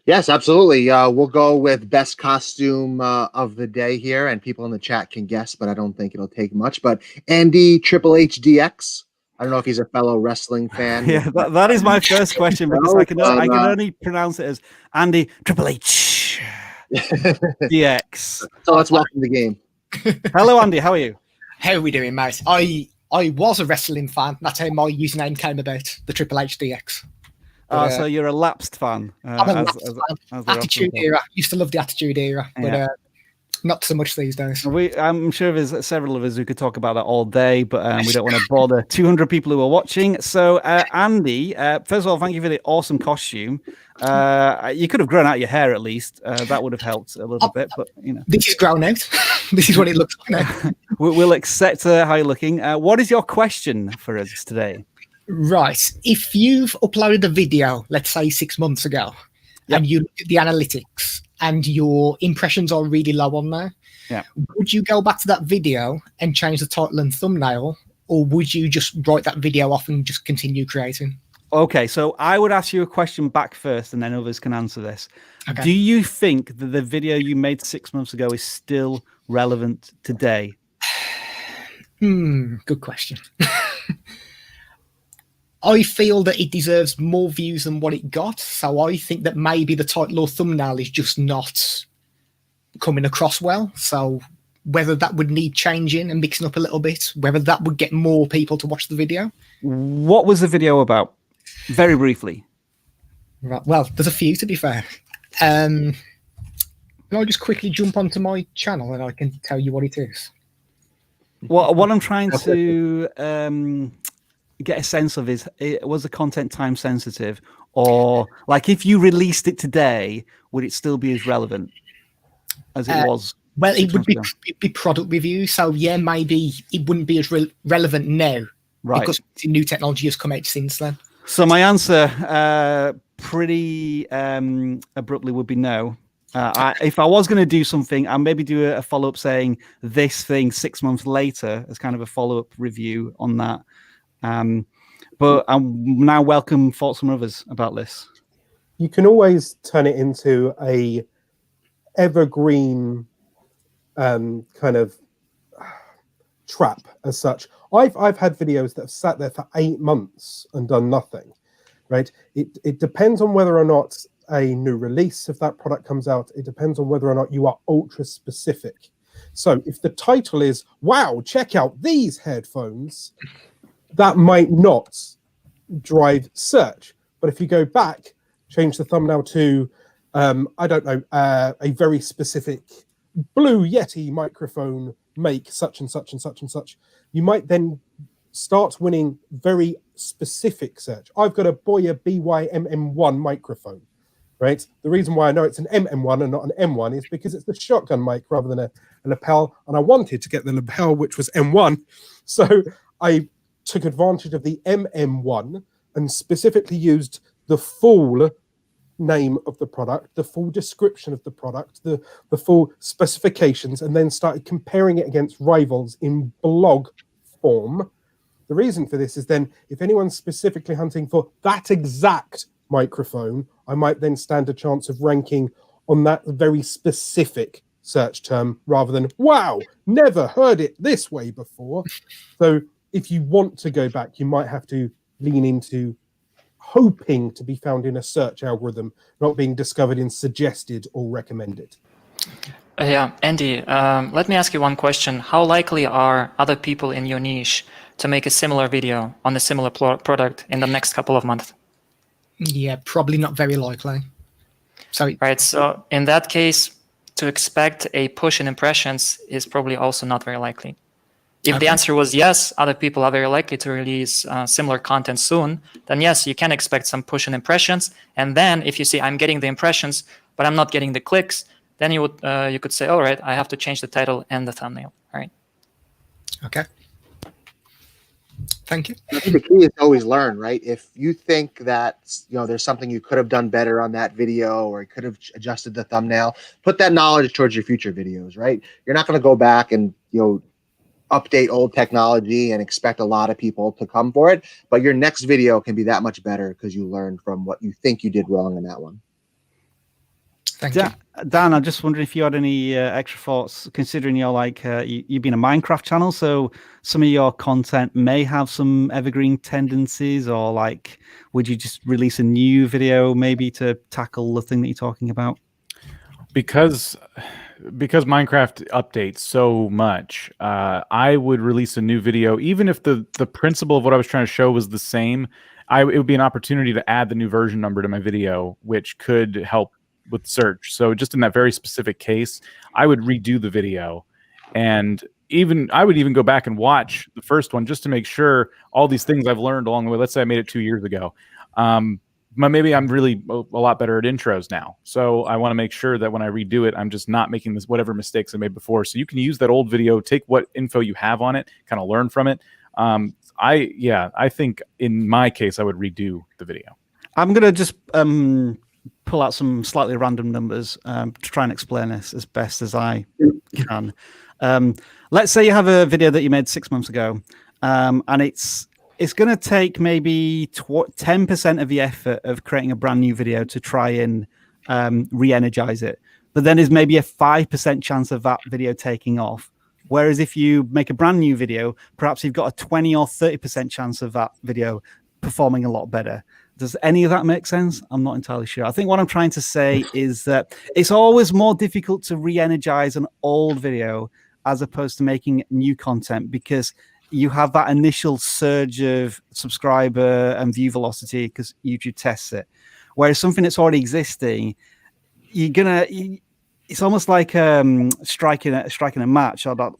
C: Yes, absolutely. We'll go with best costume of the day here, and people in the chat can guess, but I don't think it'll take much. But Andy Triple H DX. I don't know if he's a fellow wrestling fan.
A: Yeah, that is my first question because I can only pronounce it as Andy Triple H DX.
C: So let's welcome the game.
A: Hello, Andy. How are you?
I: How are we doing, mate? I was a wrestling fan. That's how my username came about, the Triple H DX.
A: So you're a lapsed fan.
I: I'm a lapsed fan. Attitude Era. Used to love the Attitude Era, but not so much these days.
A: I'm sure there's several of us who could talk about that all day, but we don't want to bother 200 people who are watching. So, Andy, first of all, thank you for the awesome costume. You could have grown out your hair at least. That would have helped a little bit, but you know.
I: This is grown out. This is what it looks like now.
A: We'll accept how you're looking. What is your question for us today?
I: Right. If you've uploaded a video, let's say 6 months ago, and you look at the analytics and your impressions are really low on there, would you go back to that video and change the title and thumbnail, or would you just write that video off and just continue creating?
A: Okay, so I would ask you a question back first, and then others can answer this. Okay. Do you think that the video you made 6 months ago is still relevant today?
I: Good question. I feel that it deserves more views than what it got. So I think that maybe the title or thumbnail is just not coming across well. So whether that would need changing and mixing up a little bit, whether that would get more people to watch the video.
A: What was the video about? Very briefly.
I: Right. Well, there's a few, to be fair. Can I just quickly jump onto my channel and I can tell you what it is?
A: What I'm trying to get a sense of is, was the content time sensitive, or like if you released it today, would it still be as relevant as it was?
I: Well, it would be product review. So yeah, maybe it wouldn't be as relevant now, right? Because new technology has come out since then.
A: So my answer pretty abruptly would be no. If I was going to do something, I'd maybe do a follow-up saying this thing 6 months later as kind of a follow-up review on that. But I'm now welcome thoughts from others about this.
G: you can always turn it into a evergreen kind of trap as such. I've had videos that have sat there for 8 months and done nothing, right? It depends on whether or not a new release of that product comes out. It depends on whether or not you are ultra specific. So if the title is, wow, check out these headphones, that might not drive search. But if you go back, change the thumbnail to, I don't know, a very specific Blue Yeti microphone, make such and such and such and such, you might then start winning very specific search. I've got a Boya BY-MM1 microphone, right? The reason why I know it's an MM1 and not an M1 is because it's the shotgun mic rather than a lapel, and I wanted to get the lapel, which was M1. So I took advantage of the MM1 and specifically used the full name of the product, the full description of the product, the full specifications, and then started comparing it against rivals in blog form. The reason for this is then if anyone's specifically hunting for that exact microphone, I might then stand a chance of ranking on that very specific search term rather than, wow, never heard it this way before. So if you want to go back, you might have to lean into hoping to be found in a search algorithm, not being discovered in suggested or recommended.
E: Yeah, Andy, let me ask you one question. How likely are other people in your niche to make a similar video on a similar product in the next couple of months?
I: Yeah, probably not very likely. Sorry.
E: Right, so in that case, to expect a push in impressions is probably also not very likely. If the answer was yes, other people are very likely to release similar content soon, then yes, you can expect some push in impressions. And then if you see I'm getting the impressions, but I'm not getting the clicks, then you could say, all right, I have to change the title and the thumbnail. All right.
I: Okay. Thank you.
C: I think the key is to always learn, right? If you think that there's something you could have done better on that video, or you could have adjusted the thumbnail, put that knowledge towards your future videos, right? You're not going to go back and update old technology and expect a lot of people to come for it, but your next video can be that much better because you learned from what you think you did wrong in that one.
I: Thank you.
A: Dan, I'm just wondering if you had any extra thoughts, considering you've been a Minecraft channel, so some of your content may have some evergreen tendencies, or would you just release a new video maybe to tackle the thing that you're talking about?
F: Because Minecraft updates so much, I would release a new video, even if the principle of what I was trying to show was the same. It would be an opportunity to add the new version number to my video, which could help with search. So just in that very specific case, I would redo the video, and I would even go back and watch the first one just to make sure all these things I've learned along the way. Let's say I made it 2 years ago. Maybe I'm really a lot better at intros now. So I want to make sure that when I redo it, I'm just not making whatever mistakes I made before. So you can use that old video, take what info you have on it, kind of learn from it. I think in my case, I would redo the video.
A: I'm going to just pull out some slightly random numbers to try and explain this as best as I can. Let's say you have a video that you made 6 months ago, and it's going to take maybe 10% of the effort of creating a brand new video to try and re-energize it. But then there's maybe a 5% chance of that video taking off. Whereas if you make a brand new video, perhaps you've got a 20 or 30% chance of that video performing a lot better. Does any of that make sense? I'm not entirely sure. I think what I'm trying to say is that it's always more difficult to re-energize an old video as opposed to making new content, because you have that initial surge of subscriber and view velocity because YouTube tests it. Whereas something that's already existing, it's almost like striking a match, or that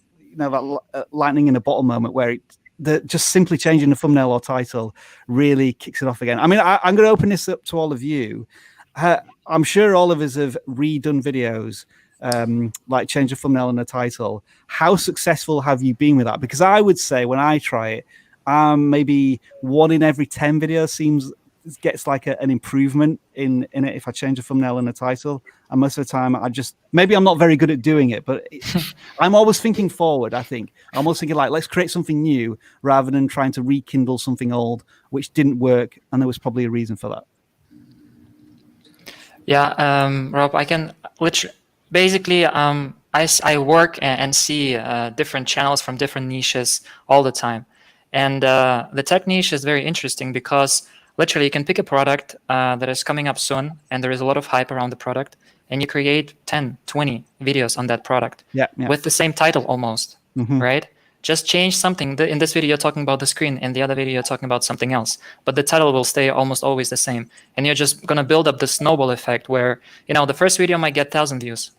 A: lightning in a bottle moment where just simply changing the thumbnail or title really kicks it off again. I mean, I'm going to open this up to all of you. I'm sure all of us have redone videos, like change the thumbnail and the title. How successful have you been with that? Because I would say when I try it, maybe 1 in every 10 videos gets like an improvement in it if I change the thumbnail and the title. And most of the time maybe I'm not very good at doing it, but I'm always thinking forward. I think I'm always thinking let's create something new rather than trying to rekindle something old, which didn't work. And there was probably a reason for that.
E: Yeah, Rob, I can literally, basically, I work and see different channels from different niches all the time. And the tech niche is very interesting because literally you can pick a product that is coming up soon and there is a lot of hype around the product, and you create 10, 20 videos on that product with the same title almost, right? Just change something. In this video, you're talking about the screen. In the other video, you're talking about something else. But the title will stay almost always the same. And you're just going to build up the snowball effect where, the first video might get 1,000 views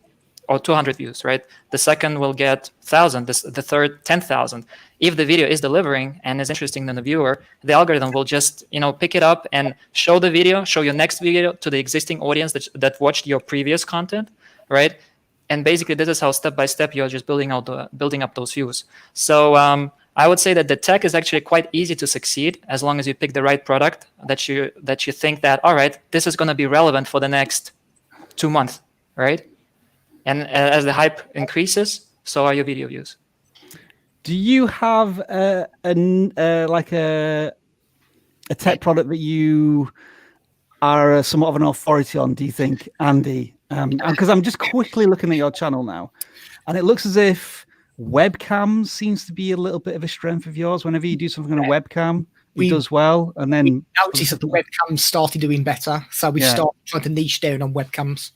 E: or 200 views, right? The second will get 1,000, the third 10,000. If the video is delivering and is interesting to the viewer, the algorithm will just, pick it up and show the video, show your next video to the existing audience that watched your previous content, right? And basically, this is how step by step you're just building up those views. So I would say that the tech is actually quite easy to succeed as long as you pick the right product that you think that, all right, this is going to be relevant for the next 2 months, right? And as the hype increases, so are your video views.
A: Do you have a tech product that you are somewhat of an authority on, do you think, Andy? Because I'm just quickly looking at your channel now, and it looks as if webcam seems to be a little bit of a strength of yours. Whenever you do something on a webcam, it does well. And then
I: we noticed that the webcams started doing better, so we started trying to niche down on webcams.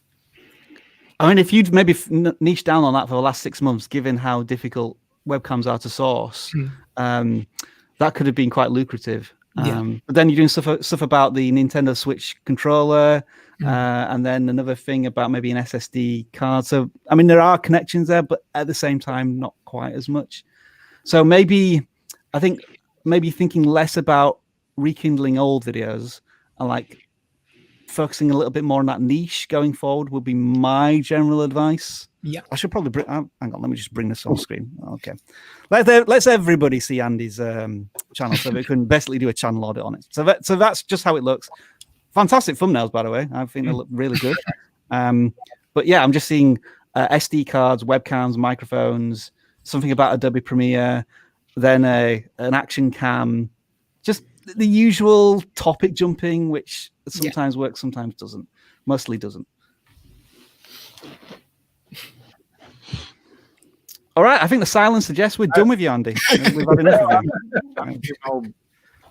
A: I mean, if you'd maybe niche down on that for the last 6 months, given how difficult webcams are to source, that could have been quite lucrative. But then you're doing stuff about the Nintendo Switch controller, and then another thing about maybe an SSD card. So, I mean, there are connections there, but at the same time, not quite as much. So maybe thinking less about rekindling old videos and focusing a little bit more on that niche going forward would be my general advice.
I: Yeah,
A: I should probably hang on. Let me just bring this on screen. Okay, let's everybody see Andy's channel so we can basically do a channel audit on it. So that's just how it looks. Fantastic thumbnails, by the way. I think they look really good. But yeah, I'm just seeing SD cards, webcams, microphones, something about Adobe Premiere, then an action cam, just the usual topic jumping, which sometimes works, sometimes doesn't. Mostly doesn't. All right, I think the silence suggests we're done with you, Andy. We've had enough of you.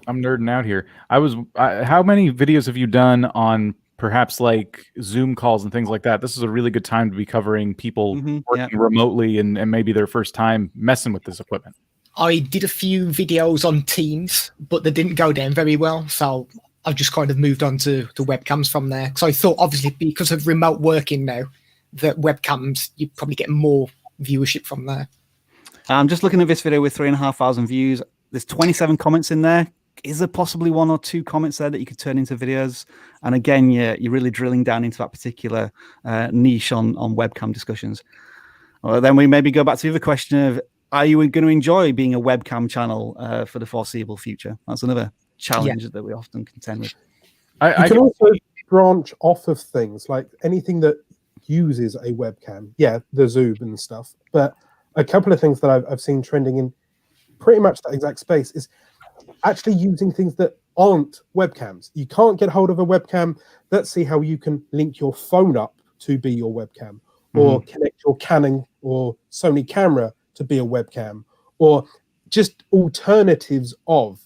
F: I'm nerding out here. How many videos have you done on perhaps Zoom calls and things like that? This is a really good time to be covering people working remotely and maybe their first time messing with this equipment.
I: I did a few videos on Teams, but they didn't go down very well. So I've just kind of moved on to webcams from there. So I thought, obviously, because of remote working now, that webcams, you probably get more viewership from there.
A: I'm just looking at this video with 3,500 views. There's 27 comments in there. Is there possibly 1 or 2 comments there that you could turn into videos? And again, you're really drilling down into that particular niche on webcam discussions. Well, then we maybe go back to the other question of, are you going to enjoy being a webcam channel for the foreseeable future? That's another challenge that we often contend with.
G: You can also branch off of things like anything that uses a webcam. Yeah, the Zoom and stuff. But a couple of things that I've seen trending in pretty much that exact space is actually using things that aren't webcams. You can't get hold of a webcam. Let's see how you can link your phone up to be your webcam, or connect your Canon or Sony camera to be a webcam, or just alternatives of.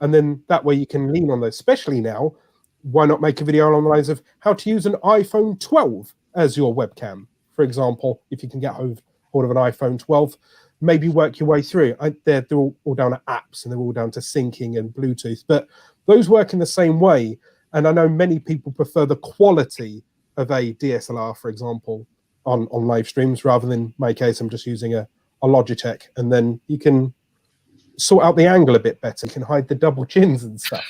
G: And then that way you can lean on those. Especially now, why not make a video along the lines of how to use an iPhone 12 as your webcam, for example, if you can get hold of an iPhone 12, maybe work your way through. They're all down to apps, and they're all down to syncing and Bluetooth, but those work in the same way. And I know many people prefer the quality of a DSLR, for example, on live streams, rather than my case, I'm just using a Logitech, and then you can sort out the angle a bit better. You can hide the double chins and stuff.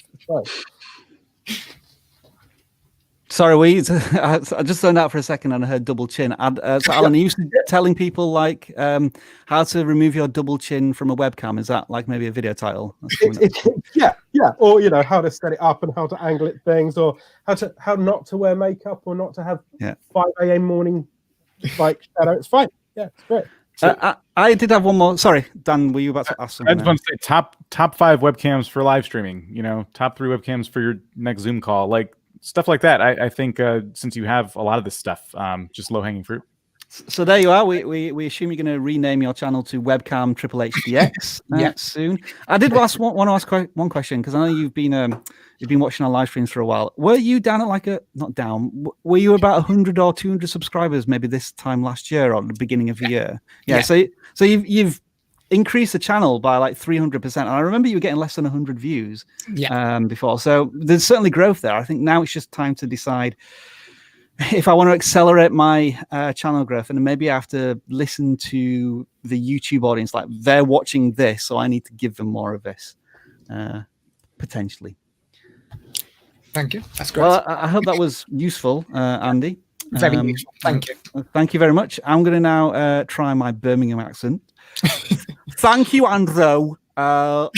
A: Sorry, I just zoned out for a second and I heard double chin. So Alan, are you telling people how to remove your double chin from a webcam? Is that maybe a video title?
G: Yeah. Or how to set it up and how to angle it, things, or how not to wear makeup, or not to have 5 a.m. morning shadow. It's fine. Yeah, it's great.
A: I did have one more. Sorry, Dan, were you about to ask something?
F: I just want to say top 5 webcams for live streaming. Top 3 webcams for your next Zoom call. stuff like that. I think since you have a lot of this stuff, just low hanging fruit.
A: So there you are. We assume you're going to rename your channel to Webcam Triple HDX soon. I did want to ask one question, because I know you've been watching our live streams for a while. Were you down at were you about 100 or 200 subscribers maybe this time last year or the beginning of the year? Yeah. So you've increased the channel by like 300%. And I remember you were getting less than 100 views before. So there's certainly growth there. I think now it's just time to decide if I want to accelerate my channel growth, and maybe I have to listen to the YouTube audience, like they're watching this, so I need to give them more of this, potentially.
I: Thank you. That's great.
A: Well, I hope that was useful, Andy.
I: Very useful. Thank you.
A: Thank you very much. I'm going to now try my Birmingham accent. Thank you, Andrew. No,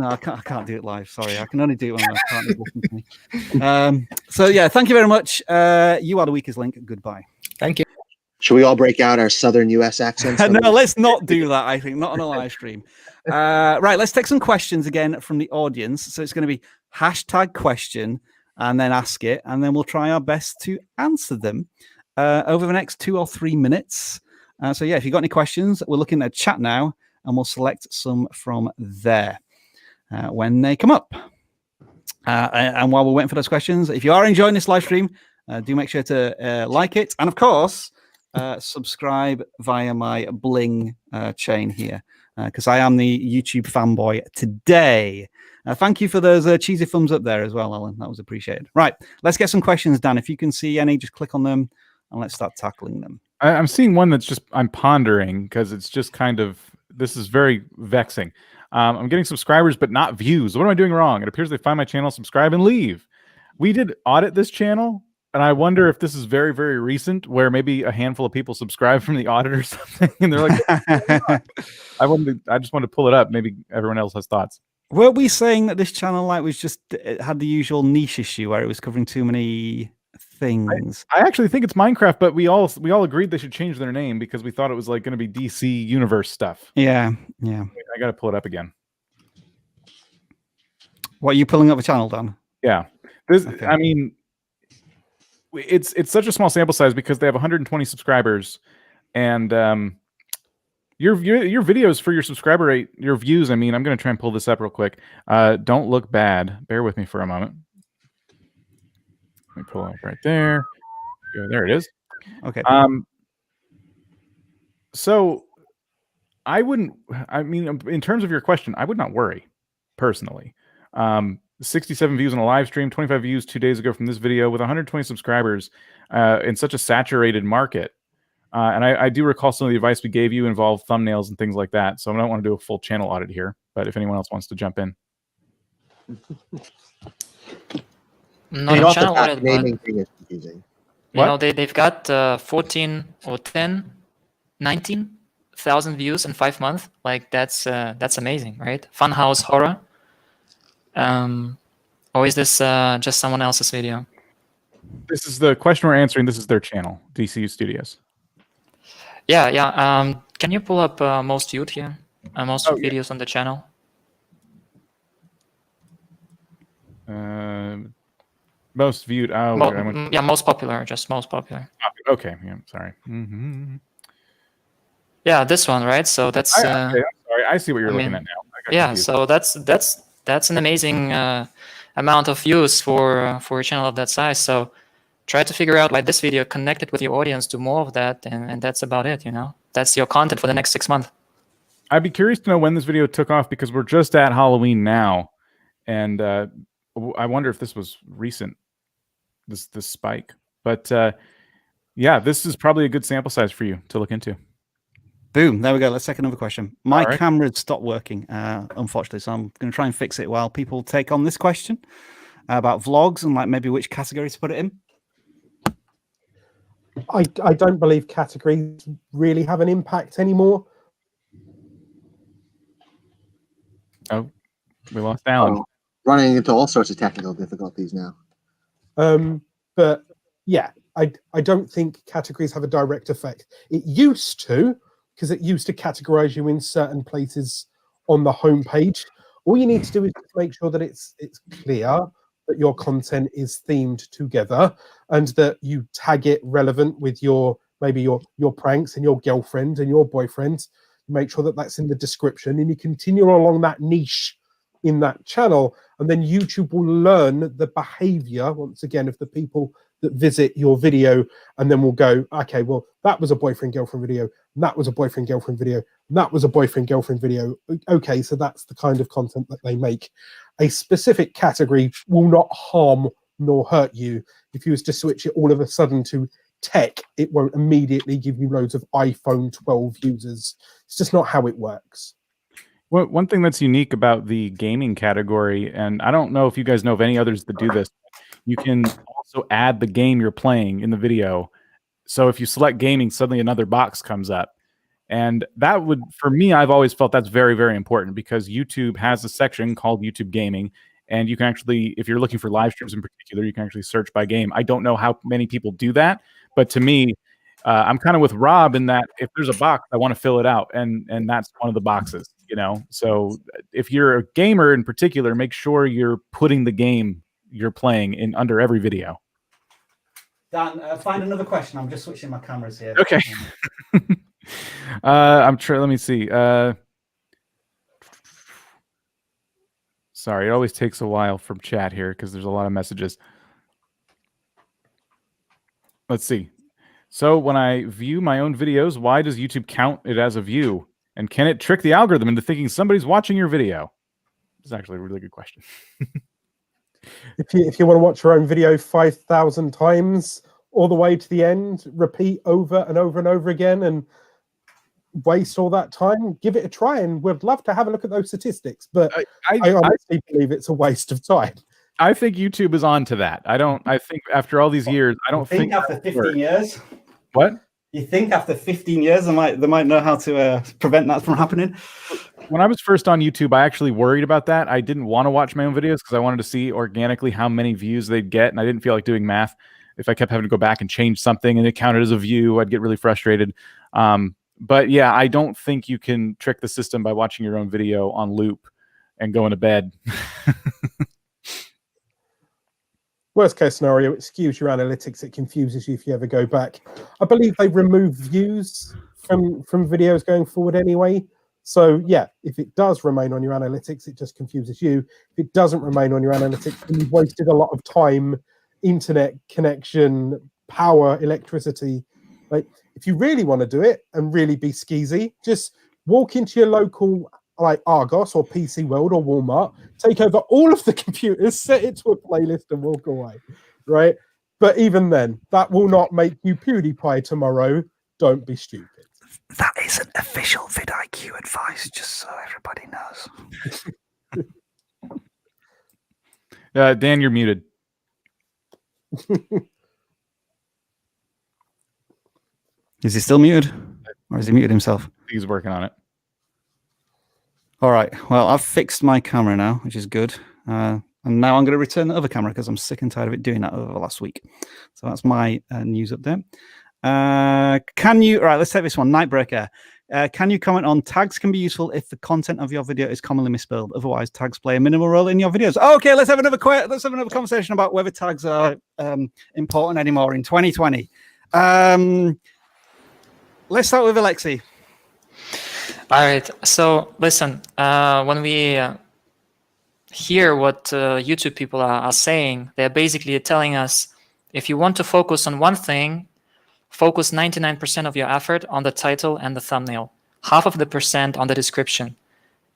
A: I can't do it live. Sorry, I can only do it when my partner's listening to me. So yeah, thank you very much. You are the weakest link. Goodbye.
I: Thank you.
C: Should we all break out our Southern US accents?
A: No, let's not do that. I think not on a live stream. Right, let's take some questions again from the audience. So it's going to be #question and then ask it, and then we'll try our best to answer them over the next 2 or 3 minutes. So yeah, if you've got any questions, we're looking at chat now, and we'll select some from there when they come up. And while we're waiting for those questions, if you are enjoying this live stream, do make sure to like it. And of course, subscribe via my Bling chain here, because I am the YouTube fanboy today. Thank you for those cheesy thumbs up there as well, Alan. That was appreciated. Right, let's get some questions, Dan. If you can see any, just click on them and let's start tackling them.
F: I'm seeing one that's just, I'm pondering, because it's just kind of, this is very vexing. I'm getting subscribers, but not views. What am I doing wrong? It appears they find my channel, subscribe, and leave. We did audit this channel, and I wonder if this is very, very recent, where maybe a handful of people subscribe from the audit or something, and they're like, I just wanted to pull it up. Maybe everyone else has thoughts.
A: Were we saying that this channel was just, it had the usual niche issue where it was covering too many things?
F: I actually think it's Minecraft, but we all agreed they should change their name because we thought it was like going to be DC Universe stuff.
A: Yeah.
F: I got to pull it up again.
A: What, are you pulling up the channel, Dan?
F: Yeah. Okay. I mean, it's such a small sample size because they have 120 subscribers, and your videos for your subscriber rate, your views. I mean, I'm going to try and pull this up real quick. Don't look bad. Bear with me for a moment. Let me pull it up right there. There it is.
A: Okay.
F: So I mean, in terms of your question, I would not worry personally. 67 views on a live stream, 25 views 2 days ago from this video with 120 subscribers in such a saturated market. And I do recall some of the advice we gave you involved thumbnails and things like that. So I don't want to do a full channel audit here, but if anyone else wants to jump in.
E: Not a channel audit,
C: naming thing is confusing.
E: You know, they've got 14 or 10, 19,000 views in 5 months. Like that's amazing, right? Funhouse Horror. Or is this just someone else's video?
F: This is the question we're answering. This is their channel, DCU Studios.
E: Yeah. Can you pull up most viewed here? Most videos on the channel.
F: Most viewed.
E: Yeah, most popular. Just most popular.
F: Okay. Yeah. Sorry. Mm-hmm.
E: Yeah, this one, right? So that's.
F: Okay, I'm sorry. I see what you're looking at now.
E: Yeah. So that's an amazing amount of views for a channel of that size. So try to figure out, like, this video connected with your audience, do more of that, and that's about it. You know, that's your content for the next 6 months.
F: I'd be curious to know when this video took off, because we're just at Halloween now, and I wonder if this was recent. This spike, but yeah, this is probably a good sample size for you to look into.
A: Boom, there we go. Let's take another question. My camera stopped working, unfortunately, so I'm going to try and fix it while people take on this question about vlogs and like maybe which category to put it in.
G: I don't believe categories really have an impact anymore.
F: Oh, we lost Alan.
C: Running into all sorts of technical difficulties now.
G: But yeah, I don't think categories have a direct effect. It used to, because it used to categorize you in certain places on the homepage. All you need to do is make sure that it's clear that your content is themed together, and that you tag it relevant with your maybe your pranks and your girlfriend and your boyfriend. Make sure that that's in the description, and you continue along that niche in that channel, and then YouTube will learn the behavior once again of the people that visit your video, and then we'll go, okay, well, that was a boyfriend girlfriend video, and that was a boyfriend girlfriend video, and that was a boyfriend girlfriend video. Okay, so that's the kind of content that they make. A specific category will not harm nor hurt you. If you was to switch it all of a sudden to tech, it won't immediately give you loads of iPhone 12 users. It's just not how it works.
F: Well, one thing that's unique about the gaming category, and I don't know if you guys know of any others that do this, you can also add the game you're playing in the video. So if you select gaming, suddenly another box comes up. And that would, for me, I've always felt that's very, very important, because YouTube has a section called YouTube Gaming. And you can actually, if you're looking for live streams in particular, you can actually search by game. I don't know how many people do that, but to me, I'm kind of with Rob in that if there's a box, I want to fill it out. And that's one of the boxes, you know? So if you're a gamer in particular, make sure you're putting the game you're playing in under every video.
A: Dan, find another question. I'm just switching my cameras here.
F: Okay. I'm trying. Let me see. Sorry, it always takes a while from chat here because there's a lot of messages. Let's see. So when I view my own videos, why does YouTube count it as a view? And can it trick the algorithm into thinking somebody's watching your video? It's actually a really good question.
G: If you want to watch your own video 5,000 times all the way to the end, repeat over and over and over again, and waste all that time, give it a try, and we'd love to have a look at those statistics. But I honestly believe it's a waste of time.
F: I think YouTube is on to that. I think after all these years, I don't think
A: after 15 years.
F: What?
A: You think after 15 years they might know how to prevent that from happening?
F: When I was first on YouTube, I actually worried about that. I didn't want to watch my own videos because I wanted to see organically how many views they'd get, and I didn't feel like doing math. If I kept having to go back and change something and it counted as a view, I'd get really frustrated. But yeah, I don't think you can trick the system by watching your own video on loop and going to bed.
G: Worst case scenario, it skews your analytics. It confuses you if you ever go back. I believe they remove views from videos going forward anyway. So yeah, if it does remain on your analytics, it just confuses you. If it doesn't remain on your analytics, then you've wasted a lot of time, internet connection, power, electricity. Like, if you really want to do it and really be skeezy, just walk into your local like Argos or PC World or Walmart, take over all of the computers, set it to a playlist and walk away, right? But even then, that will not make you PewDiePie tomorrow. Don't be stupid.
A: That isn't official vidIQ advice, just so everybody knows.
F: Dan, you're muted.
A: Is he still muted? Or has he muted himself?
F: He's working on it.
A: All right. Well, I've fixed my camera now, which is good. And now I'm going to return the other camera because I'm sick and tired of it doing that over the last week. So that's my news update. Can you... All right, let's take this one. Nightbreaker. Can you comment on tags can be useful if the content of your video is commonly misspelled? Otherwise, tags play a minimal role in your videos. Okay, let's have another conversation about whether tags are important anymore in 2020. Let's start with Alexei.
E: All right. So listen, when we hear what YouTube people are saying, they're basically telling us, if you want to focus on one thing, focus 99% of your effort on the title and the thumbnail, half of the percent on the description,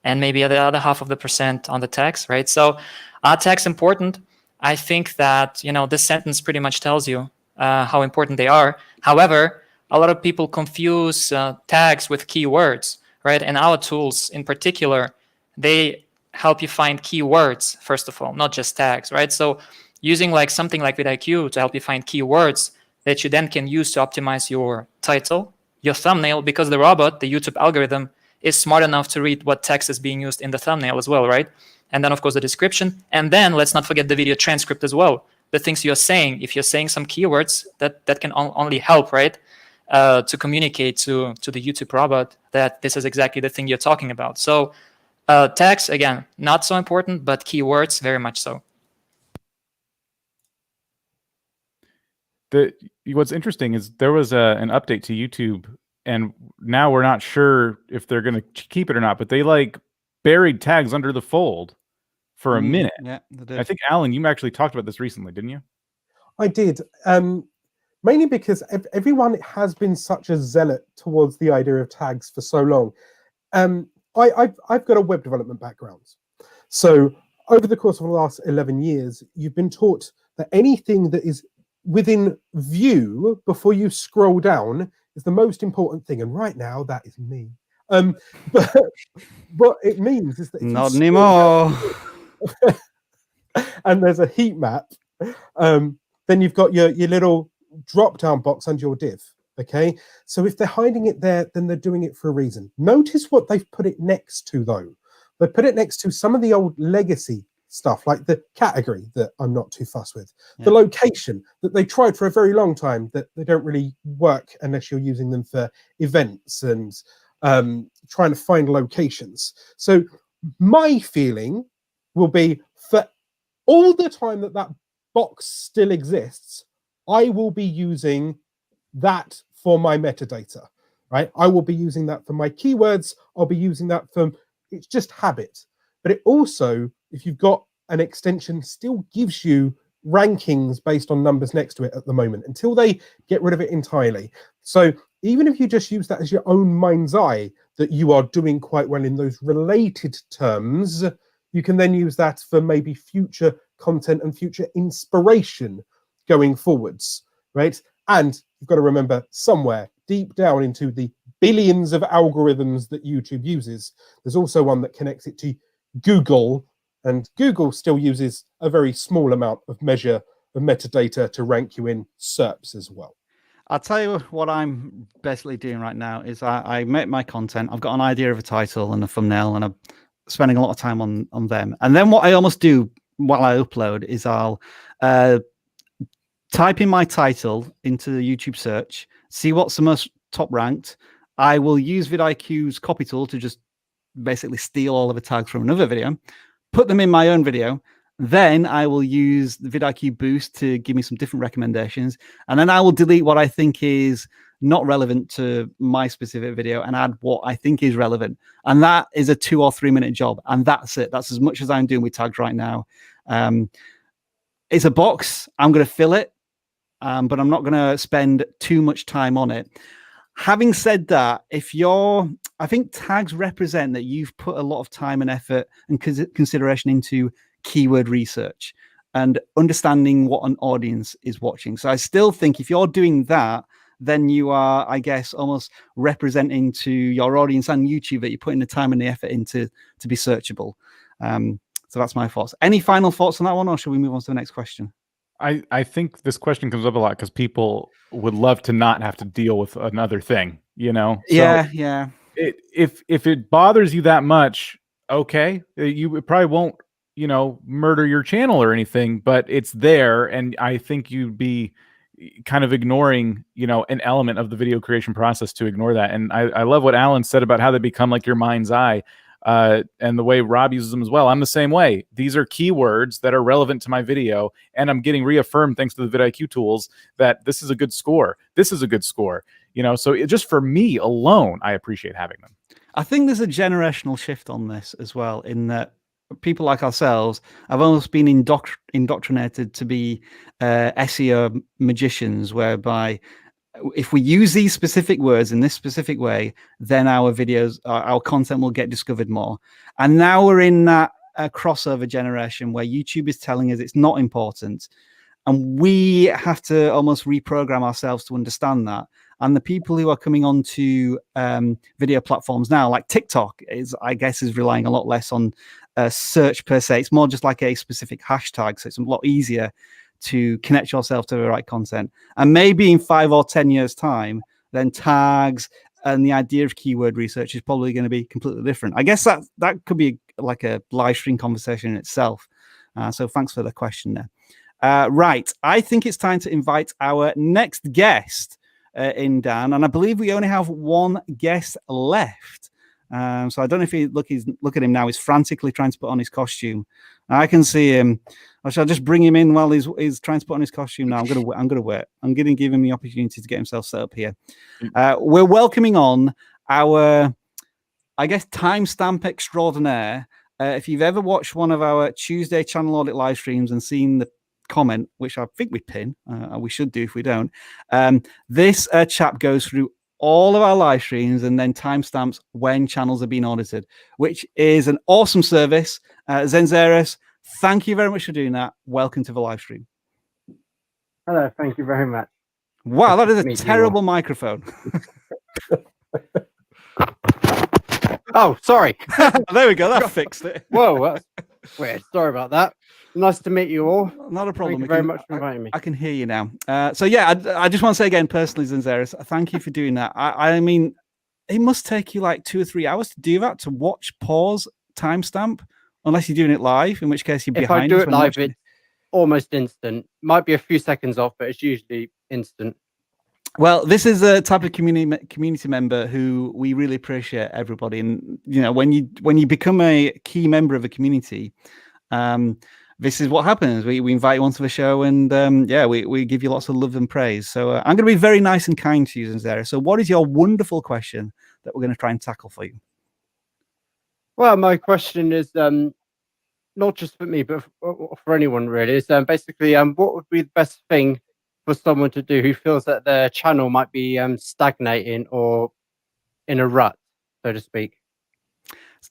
E: and maybe the other half of the percent on the text, right? So are tags important? I think that, this sentence pretty much tells you how important they are. However, a lot of people confuse tags with keywords, right? And our tools in particular, they help you find keywords, first of all, not just tags, right? So using like something like vidIQ to help you find keywords that you then can use to optimize your title, your thumbnail, because the robot, the YouTube algorithm, is smart enough to read what text is being used in the thumbnail as well, right? And then, of course, the description. And then let's not forget the video transcript as well. The things you're saying, if you're saying some keywords, that can only help, right? To communicate to the YouTube robot that this is exactly the thing you're talking about. So tags, again, not so important, but keywords, very much so.
F: What's interesting is there was an update to YouTube, and now we're not sure if they're going to keep it or not. But they like buried tags under the fold for a minute.
A: Yeah, they did.
F: I think Alan, you actually talked about this recently, didn't you?
G: I did. Mainly because everyone has been such a zealot towards the idea of tags for so long. I've got a web development background. So over the course of the last 11 years, you've been taught that anything that is within view before you scroll down is the most important thing. And right now, that is me. But what it means is that
A: not anymore.
G: And there's a heat map. Then you've got your little drop-down box under your div. Okay, so if they're hiding it there, then they're doing it for a reason. Notice what they've put it next to, though. They put it next to some of the old legacy stuff, like the category that I'm not too fussed with, the location that they tried for a very long time that they don't really work unless you're using them for events and trying to find locations. So my feeling will be for all the time that box still exists, I will be using that for my metadata, right? I will be using that for my keywords. I'll be using that for, it's just habit. But it also, if you've got an extension, still gives you rankings based on numbers next to it at the moment until they get rid of it entirely. So even if you just use that as your own mind's eye, that you are doing quite well in those related terms, you can then use that for maybe future content and future inspiration going forwards, right? And you've got to remember, somewhere deep down into the billions of algorithms that YouTube uses, there's also one that connects it to Google, and Google still uses a very small amount of measure of metadata to rank you in SERPs as well.
A: I'll tell you what I'm basically doing right now is I make my content. I've got an idea of a title and a thumbnail, and I'm spending a lot of time on them. And then what I almost do while I upload is I'll type in my title into the YouTube search, see what's the most top ranked. I will use vidIQ's copy tool to just basically steal all of the tags from another video, put them in my own video. Then I will use the vidIQ boost to give me some different recommendations. And then I will delete what I think is not relevant to my specific video and add what I think is relevant. And that is a 2 or 3 minute job. And that's it. That's as much as I'm doing with tags right now. It's a box. I'm going to fill it, but I'm not going to spend too much time on it. Having said that, I think tags represent that you've put a lot of time and effort and consideration into keyword research and understanding what an audience is watching. So I still think if you're doing that, then you are, I guess, almost representing to your audience and YouTube that you're putting the time and the effort into to be searchable. So that's my thoughts. Any final thoughts on that one, or should we move on to the next question?
F: I think this question comes up a lot because people would love to not have to deal with another thing, you know? So
A: yeah.
F: If it bothers you that much, okay, you probably won't, murder your channel or anything, but it's there. And I think you'd be kind of ignoring, an element of the video creation process to ignore that. And I love what Alan said about how they become like your mind's eye. And the way Rob uses them as well. I'm the same way. These are keywords that are relevant to my video, and I'm getting reaffirmed thanks to the vidIQ tools that this is a good score. This is a good score. So just for me alone, I appreciate having them.
A: I think there's a generational shift on this as well, in that people like ourselves have almost been indoctrinated to be SEO magicians, whereby if we use these specific words in this specific way, then our videos, our content will get discovered more. And now we're in that crossover generation where YouTube is telling us it's not important. And we have to almost reprogram ourselves to understand that. And the people who are coming onto video platforms now, like TikTok, is relying a lot less on search per se. It's more just like a specific hashtag. So it's a lot easier to connect yourself to the right content. And maybe in 5 or 10 years time, then tags and the idea of keyword research is probably going to be completely different. I guess that could be like a live stream conversation in itself. So thanks for the question there. Right. I think it's time to invite our next guest in, Dan. And I believe we only have one guest left. So I don't know if look at him now. He's frantically trying to put on his costume. I can see him Or shall I just bring him in while he's trying to put on his costume now? I'm gonna wait. I'm gonna give him the opportunity to get himself set up here. We're welcoming on our, I guess, timestamp extraordinaire. If you've ever watched one of our Tuesday channel audit live streams and seen the comment, which I think we pin, we should do if we don't, this chap goes through all of our live streams and then timestamps when channels are being audited, which is an awesome service. Zenzeris, thank you very much for doing that. Welcome to the live stream.
J: Hello, thank you very much.
A: Wow, that is a terrible microphone.
J: Oh, sorry.
A: There we go. That fixed it.
J: Whoa, that's weird. Sorry about that. Nice to meet you all.
A: Not a problem.
J: Thank you very much for inviting me.
A: I can hear you now. So yeah, I just want to say again, personally, Zenzeris, thank you for doing that. I mean, it must take you like 2 or 3 hours to do that, to watch, pause, timestamp, unless you're doing it live, in which case you're behind.
J: If I do it live, it's almost instant. Might be a few seconds off, but it's usually instant.
A: Well, this is a type of community member who we really appreciate, everybody. And you know, when you become a key member of a community, this is what happens. We invite you onto the show, and yeah, we give you lots of love and praise. So I'm going to be very nice and kind to you, Zara. So what is your wonderful question that we're going to try and tackle for you?
J: Well, my question is not just for me, but for anyone really. Is basically what would be the best thing for someone to do who feels that their channel might be stagnating or in a rut, so to speak?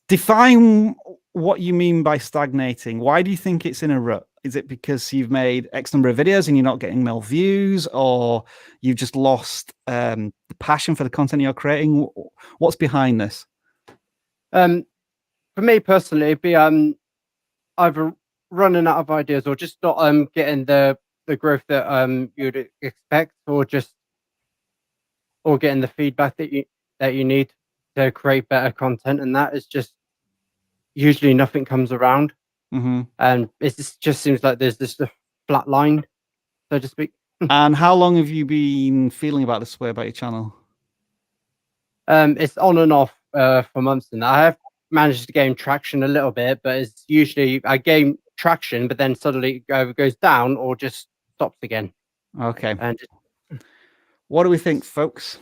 A: Define what you mean by stagnating. Why do you think it's in a rut? Is it because you've made X number of videos and you're not getting more views, or you've just lost the passion for the content you're creating? What's behind this?
J: For me personally, it'd be either running out of ideas or just not getting the growth that you'd expect, or getting the feedback that you need to create better content, and that is just usually nothing comes around. And it just seems like there's this flat line, so to speak.
A: And how long have you been feeling about this way about your channel?
J: It's on and off for months, and I have managed to gain traction a little bit, but it's usually I gain traction, but then suddenly it goes down or just stops again.
A: Okay.
J: And
A: what do we think, folks?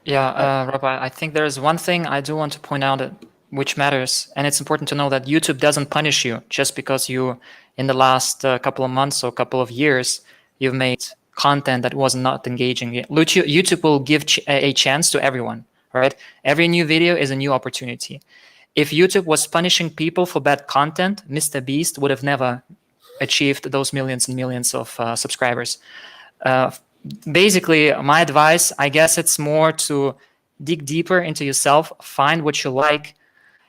E: Yeah, Rob, I think there's one thing I do want to point out which matters, and it's important to know that YouTube doesn't punish you just because you, in the last couple of months or couple of years, you've made content that was not engaging. YouTube will give a chance to everyone, right? Every new video is a new opportunity. If YouTube was punishing people for bad content, Mr. Beast would have never achieved those millions and millions of subscribers. Basically, my advice, I guess, it's more to dig deeper into yourself, find what you like.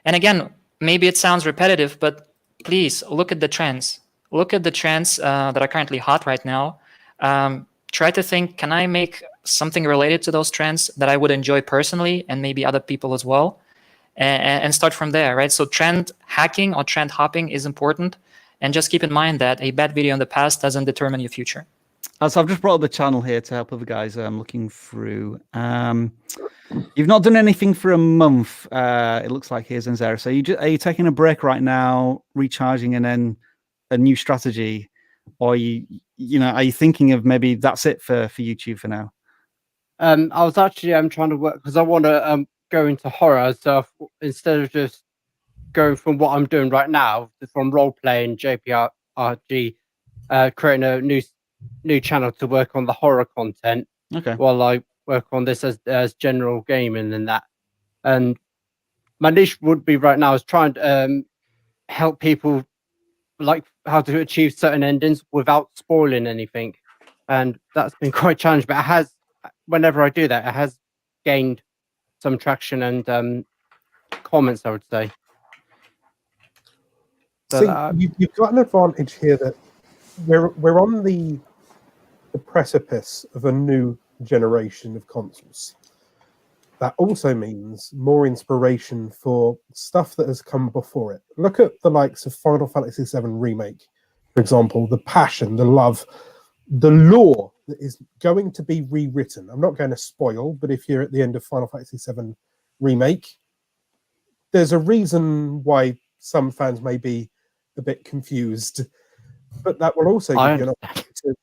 E: And again, maybe it sounds repetitive, but please look at the trends. Look at the trends that are currently hot right now. Try to think, can I make something related to those trends that I would enjoy personally and maybe other people as well? And start from there, right? So trend hacking or trend hopping is important. And just keep in mind that a bad video in the past doesn't determine your future.
A: So I've just brought up the channel here to help other guys looking through. You've not done anything for a month, it looks like, here, Zenzera. So are you taking a break right now, recharging, and then a new strategy? Or are you thinking of maybe that's it for YouTube for now?
J: I was actually trying to work because I want to go into horror. So instead of just going from what I'm doing right now, from role playing, JPRG, creating a new channel to work on the horror content.
A: Okay.
J: While I work on this as general gaming and that. And my niche would be right now is trying to help people like how to achieve certain endings without spoiling anything. And that's been quite challenging, but it has, whenever I do that, it has gained some traction and comments, I would say.
G: So you've got an advantage here that we're on the precipice of a new generation of consoles. That also means more inspiration for stuff that has come before it. Look at the likes of Final Fantasy VII Remake, for example, the passion, the love, the lore that is going to be rewritten. I'm not going to spoil, but if you're at the end of Final Fantasy VII Remake, there's a reason why some fans may be a bit confused. But that will also give you an opportunity to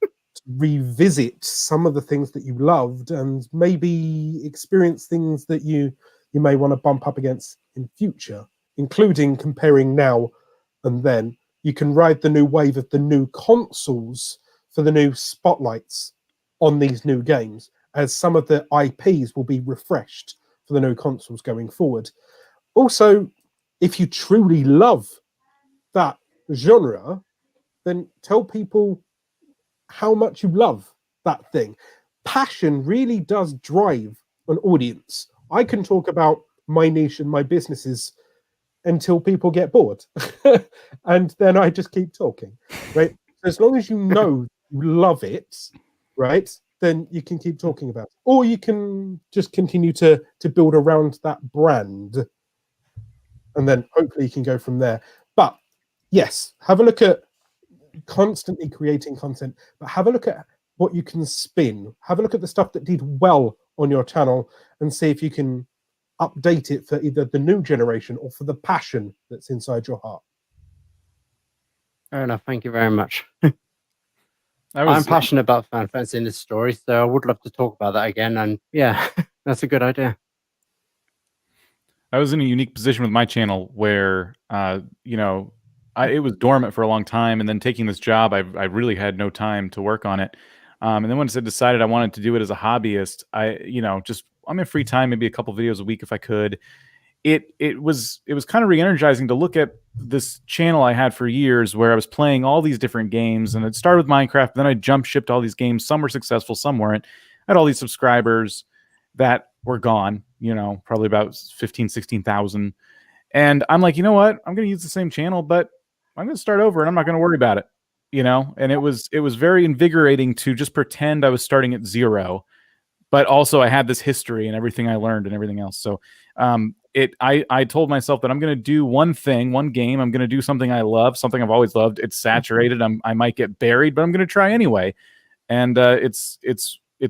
G: revisit some of the things that you loved and maybe experience things that you may want to bump up against in future, including comparing now and then. You can ride the new wave of the new consoles for the new spotlights on these new games, as some of the IPs will be refreshed for the new consoles going forward. Also, if you truly love that genre, then tell people how much you love that thing. Passion really does drive an audience. I can talk about my niche and my businesses until people get bored. And then I just keep talking, right? So as long as you know you love it, right, then you can keep talking about it. Or you can just continue to build around that brand. And then hopefully you can go from there. But yes, have a look at constantly creating content, but have a look at what you can spin. Have a look at the stuff that did well on your channel and see if you can update it for either the new generation or for the passion that's inside your heart.
J: Fair enough. Thank you very much. I'm passionate about Final Fantasy in this story, so I would love to talk about that again. And yeah, that's a good idea.
F: I was in a unique position with my channel where, you know, it was dormant for a long time, and then taking this job, I really had no time to work on it. And then once I decided I wanted to do it as a hobbyist, I'm in free time, maybe a couple videos a week if I could. It was kind of re-energizing to look at this channel I had for years where I was playing all these different games, and it started with Minecraft, then I jump shipped all these games. Some were successful, some weren't. I had all these subscribers that were gone, you know, probably about 15, 16,000. And I'm like, you know what? I'm going to use the same channel, but I'm going to start over and I'm not going to worry about it, you know? And it was very invigorating to just pretend I was starting at zero, but also I had this history and everything I learned and everything else. So I told myself that I'm going to do one game. I'm going to do something I love, something I've always loved. It's saturated. I might get buried, but I'm going to try anyway. And it's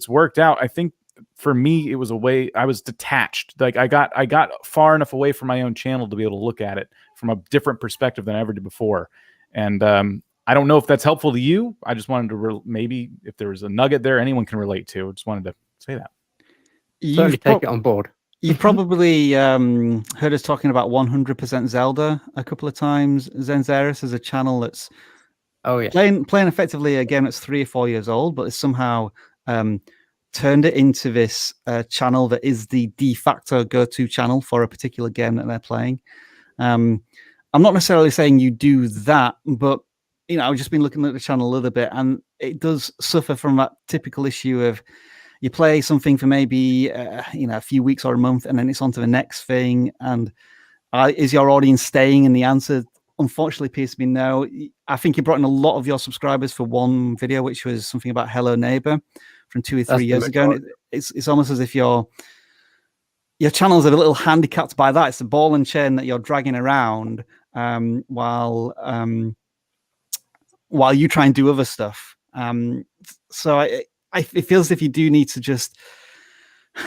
F: worked out. I think for me, it was a way I was detached. Like I got far enough away from my own channel to be able to look at it from a different perspective than I ever did before. And I don't know if that's helpful to you. I just wanted to maybe if there was a nugget there anyone can relate to. I just wanted to say that.
J: Certainly take it on board.
A: You've probably heard us talking about 100% Zelda a couple of times. Zenzeris is a channel that's playing effectively a game that's 3 or 4 years old, but it's somehow turned it into this channel that is the de facto go-to channel for a particular game that they're playing. I'm not necessarily saying you do that, but you know, I've just been looking at the channel a little bit, and it does suffer from that typical issue of you play something for maybe a few weeks or a month, and then it's on to the next thing. And is your audience staying? And the answer, unfortunately, appears to be no. I think you brought in a lot of your subscribers for one video, which was something about Hello Neighbor from 2 or 3 years ago. And it's almost as if your channel's a little handicapped by that. It's a ball and chain that you're dragging around while you try and do other stuff. So it feels as if you do need to just,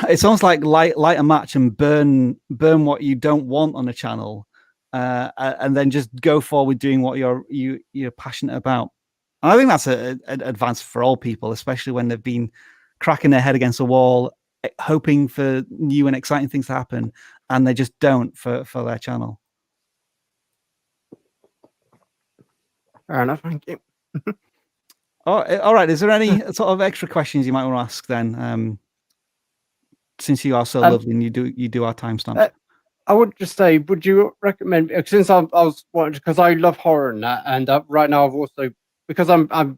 A: it's almost like light a match and burn what you don't want on a channel, and then just go forward doing what you're passionate about. And I think that's an advance for all people, especially when they've been cracking their head against a wall, hoping for new and exciting things to happen, and they just don't for their channel.
J: Fair enough, thank you.
A: All right. Is there any sort of extra questions you might want to ask then? Since you are so lovely and you do our timestamp.
J: I would just say, would you recommend, since I was watching, because I love horror and that, and right now I've also, because I'm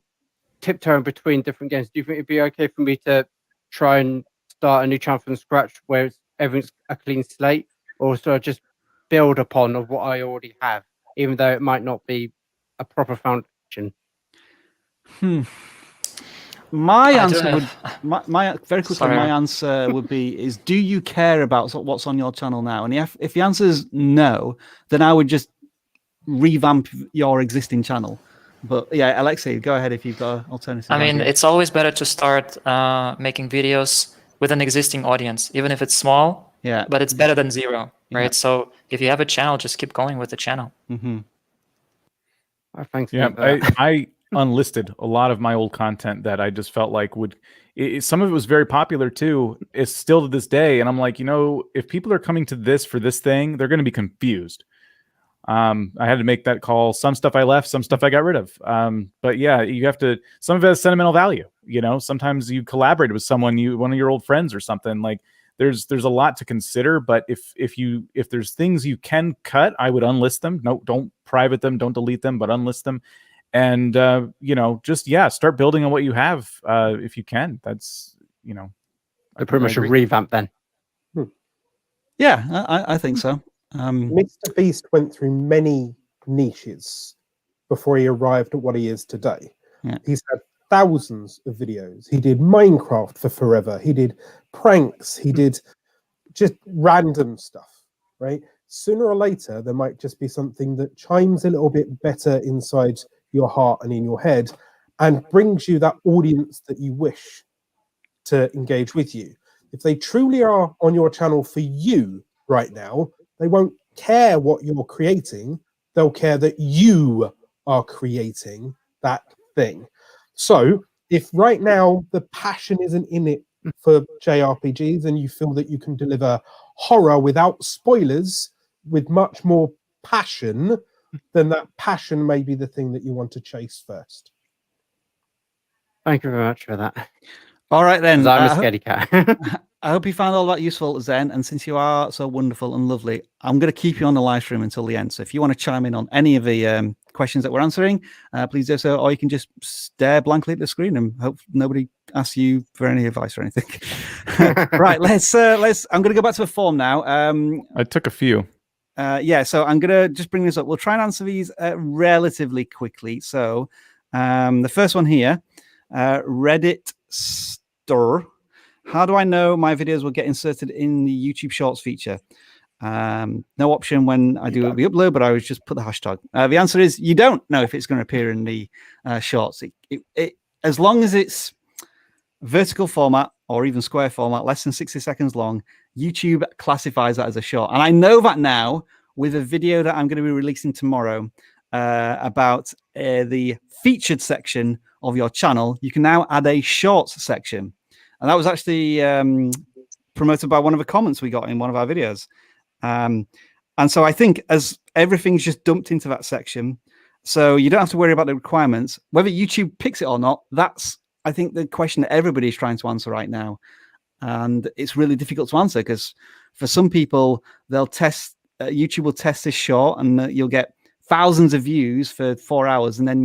J: tiptoeing between different games, do you think it'd be okay for me to try and start a new channel from scratch where everything's a clean slate, or sort of just build upon of what I already have, even though it might not be a proper foundation?
A: My answer would be do you care about what's on your channel now? And if the answer is no, then I would just revamp your existing channel. But yeah, Alexei, go ahead if you've got an alternative.
E: I mean, it's always better to start making videos with an existing audience, even if it's small.
A: Yeah.
E: But it's better than zero, right?
A: Yeah.
E: So if you have a channel, just keep going with the channel.
A: Mm-hmm.
J: Thanks.
F: Yeah, I unlisted a lot of my old content that I just felt like would. Some of it was very popular too. It's still to this day, and I'm like, if people are coming to this for this thing, they're going to be confused. I had to make that call. Some stuff I left, some stuff I got rid of. But yeah, you have to. Some of it has sentimental value. Sometimes you collaborated with someone, one of your old friends or something. Like there's a lot to consider. But if there's things you can cut, I would unlist them. No, don't private them, don't delete them, but unlist them. And start building on what you have if you can. That's
J: I pretty much a revamp then.
A: Yeah, I think so.
G: Mr. Beast went through many niches before he arrived at what he is today.
A: Yeah.
G: He's had thousands of videos. He did Minecraft for forever. He did pranks. He did just random stuff, right? Sooner or later, there might just be something that chimes a little bit better inside your heart and in your head and brings you that audience that you wish to engage with you. If they truly are on your channel for you right now, they won't care what you're creating. They'll care that you are creating that thing. So if right now the passion isn't in it for JRPGs and you feel that you can deliver horror without spoilers with much more passion, then that passion may be the thing that you want to chase first.
J: Thank you very much for that.
A: All right, then.
J: I'm a scaredy cat.
A: I hope you found all that useful, Zen. And since you are so wonderful and lovely, I'm going to keep you on the live stream until the end. So if you want to chime in on any of the questions that we're answering, please do so. Or you can just stare blankly at the screen and hope nobody asks you for any advice or anything. Right, let's. I'm going to go back to the form now.
F: I took a few.
A: So I'm going to just bring this up. We'll try and answer these relatively quickly. So the first one here, Reddit Store. How do I know my videos will get inserted in the YouTube Shorts feature? No option when I do the upload, but I would just put the hashtag. The answer is you don't know if it's going to appear in the Shorts. As long as it's vertical format or even square format, less than 60 seconds long, YouTube classifies that as a short. And I know that now with a video that I'm going to be releasing tomorrow about the featured section of your channel. You can now add a shorts section. And that was actually promoted by one of the comments we got in one of our videos. And so I think as everything's just dumped into that section, so you don't have to worry about the requirements. Whether YouTube picks it or not, that's, I think, the question that everybody's trying to answer right now. And it's really difficult to answer because for some people, they'll test, YouTube will test this short and you'll get thousands of views for 4 hours and then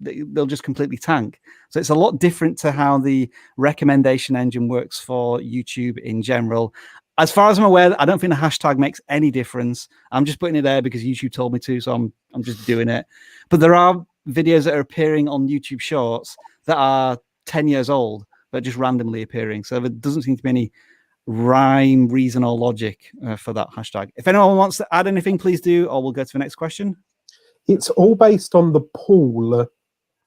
A: they'll just completely tank. So it's a lot different to how the recommendation engine works for YouTube in general. As far as I'm aware, I don't think the hashtag makes any difference. I'm just putting it there because YouTube told me to, so I'm just doing it. But there are videos that are appearing on YouTube Shorts that are 10 years old, but just randomly appearing. So there doesn't seem to be any rhyme, reason, or logic for that hashtag. If anyone wants to add anything, please do, or we'll go to the next question.
G: It's all based on the pool of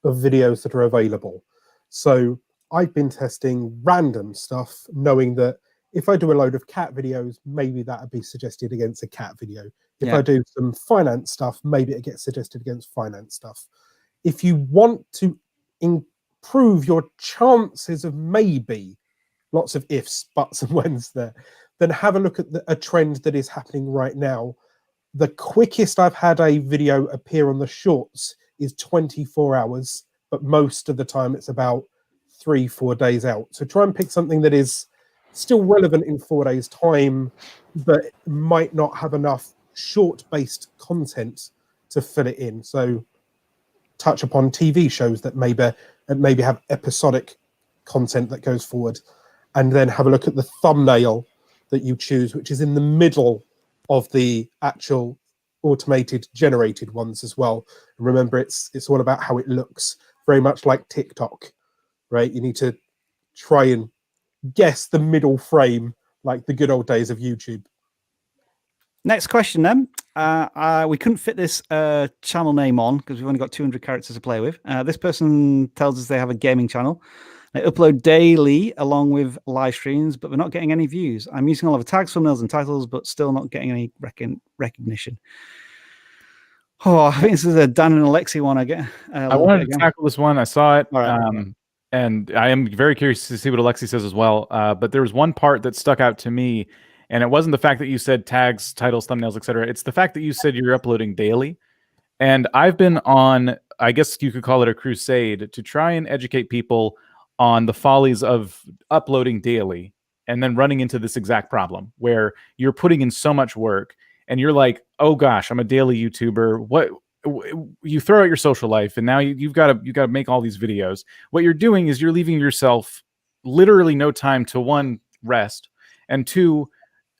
G: videos that are available. So I've been testing random stuff, knowing that if I do a load of cat videos, maybe that would be suggested against a cat video. If I do some finance stuff, maybe it gets suggested against finance stuff. If you want to improve your chances of maybe, lots of ifs, buts, and whens there, then have a look at a trend that is happening right now. The quickest I've had a video appear on the Shorts is 24 hours, but most of the time it's about 3-4 days out. So try and pick something that is still relevant in 4 days' time, but might not have enough short-based content to fill it in. So touch upon TV shows that maybe have episodic content that goes forward, and then have a look at the thumbnail that you choose, which is in the middle of the actual automated generated ones as well. And remember, it's all about how it looks, very much like TikTok, right? You need to try and guess the middle frame like the good old days of YouTube.
A: Next question then. We couldn't fit this channel name on because we've only got 200 characters to play with. This person tells us they have a gaming channel. They upload daily along with live streams, but they're not getting any views. I'm using all of the tags, thumbnails, and titles, but still not getting any recognition. Oh, I think this is a Dan and Alexi one again.
F: I wanted to tackle this one. I saw it.
A: All right.
F: And I am very curious to see what Alexi says as well. But there was one part that stuck out to me, and it wasn't the fact that you said tags, titles, thumbnails, etc. It's the fact that you said you're uploading daily. And I've been on, I guess you could call it a crusade, to try and educate people on the follies of uploading daily and then running into this exact problem where you're putting in so much work and you're like, oh gosh, I'm a daily YouTuber. What? You throw out your social life and now you've got to make all these videos. What you're doing is you're leaving yourself literally no time to, one, rest, and two,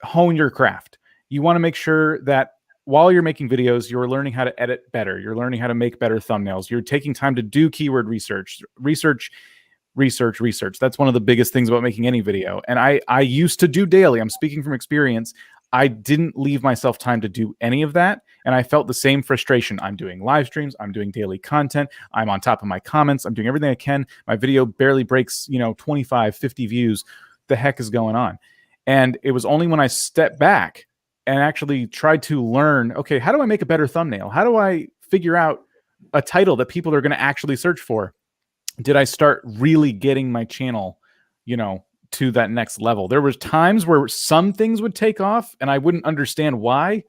F: hone your craft. You want to make sure that while you're making videos, you're learning how to edit better. You're learning how to make better thumbnails. You're taking time to do keyword research. That's one of the biggest things about making any video. And I used to do daily. I'm speaking from experience. I didn't leave myself time to do any of that. And I felt the same frustration. I'm doing live streams. I'm doing daily content. I'm on top of my comments. I'm doing everything I can. My video barely breaks, 25, 50 views. The heck is going on? And it was only when I stepped back and actually tried to learn, okay, how do I make a better thumbnail? How do I figure out a title that people are going to actually search for? Did I start really getting my channel, to that next level? There was times where some things would take off and I wouldn't understand why.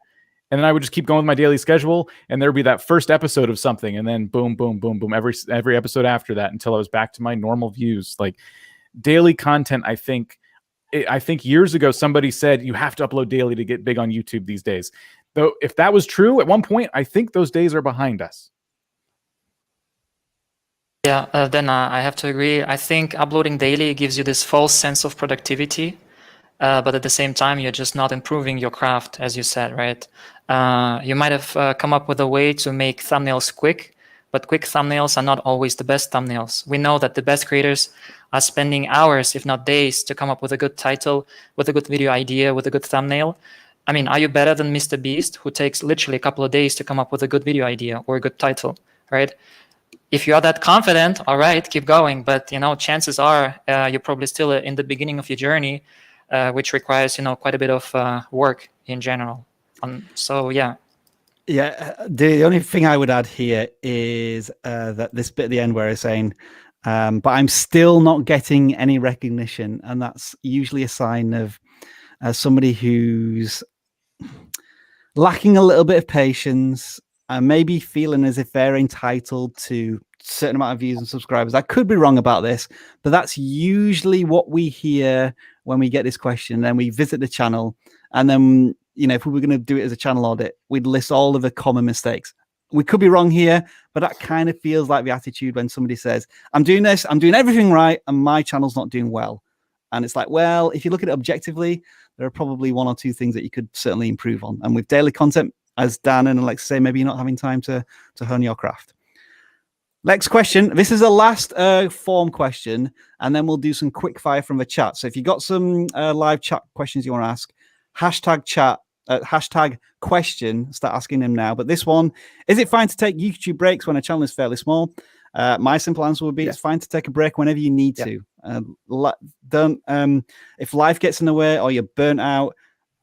F: And then I would just keep going with my daily schedule and there'd be that first episode of something. And then boom, boom, boom, boom, every episode after that until I was back to my normal views. Like daily content, I think years ago, somebody said you have to upload daily to get big on YouTube these days. Though if that was true at one point, I think those days are behind us.
E: Yeah, then I have to agree. I think uploading daily gives you this false sense of productivity, but at the same time, you're just not improving your craft, as you said, right? You might have come up with a way to make thumbnails quick, but quick thumbnails are not always the best thumbnails. We know that the best creators are spending hours, if not days, to come up with a good title, with a good video idea, with a good thumbnail. I mean, are you better than Mr. Beast, who takes literally a couple of days to come up with a good video idea or a good title, right? If you are that confident, all right, keep going. But, chances are you're probably still in the beginning of your journey, which requires, quite a bit of work in general. So, yeah.
A: Yeah, the only thing I would add here is that this bit at the end where it's saying, but I'm still not getting any recognition. And that's usually a sign of somebody who's lacking a little bit of patience, and maybe feeling as if they're entitled to a certain amount of views and subscribers. I could be wrong about this, but that's usually what we hear when we get this question. Then we visit the channel, and then, if we were going to do it as a channel audit, we'd list all of the common mistakes. We could be wrong here, but that kind of feels like the attitude when somebody says, I'm doing this, I'm doing everything right, and my channel's not doing well. And it's like, well, if you look at it objectively, there are probably one or two things that you could certainly improve on. And with daily content, as Dan and Alex say, maybe you're not having time to hone your craft. Next question. This is the last form question, and then we'll do some quick fire from the chat. So if you've got some live chat questions you want to ask, hashtag chat, hashtag question, start asking them now. But this one, is it fine to take YouTube breaks when a channel is fairly small? My simple answer would be it's fine to take a break whenever you need to. If life gets in the way or you're burnt out,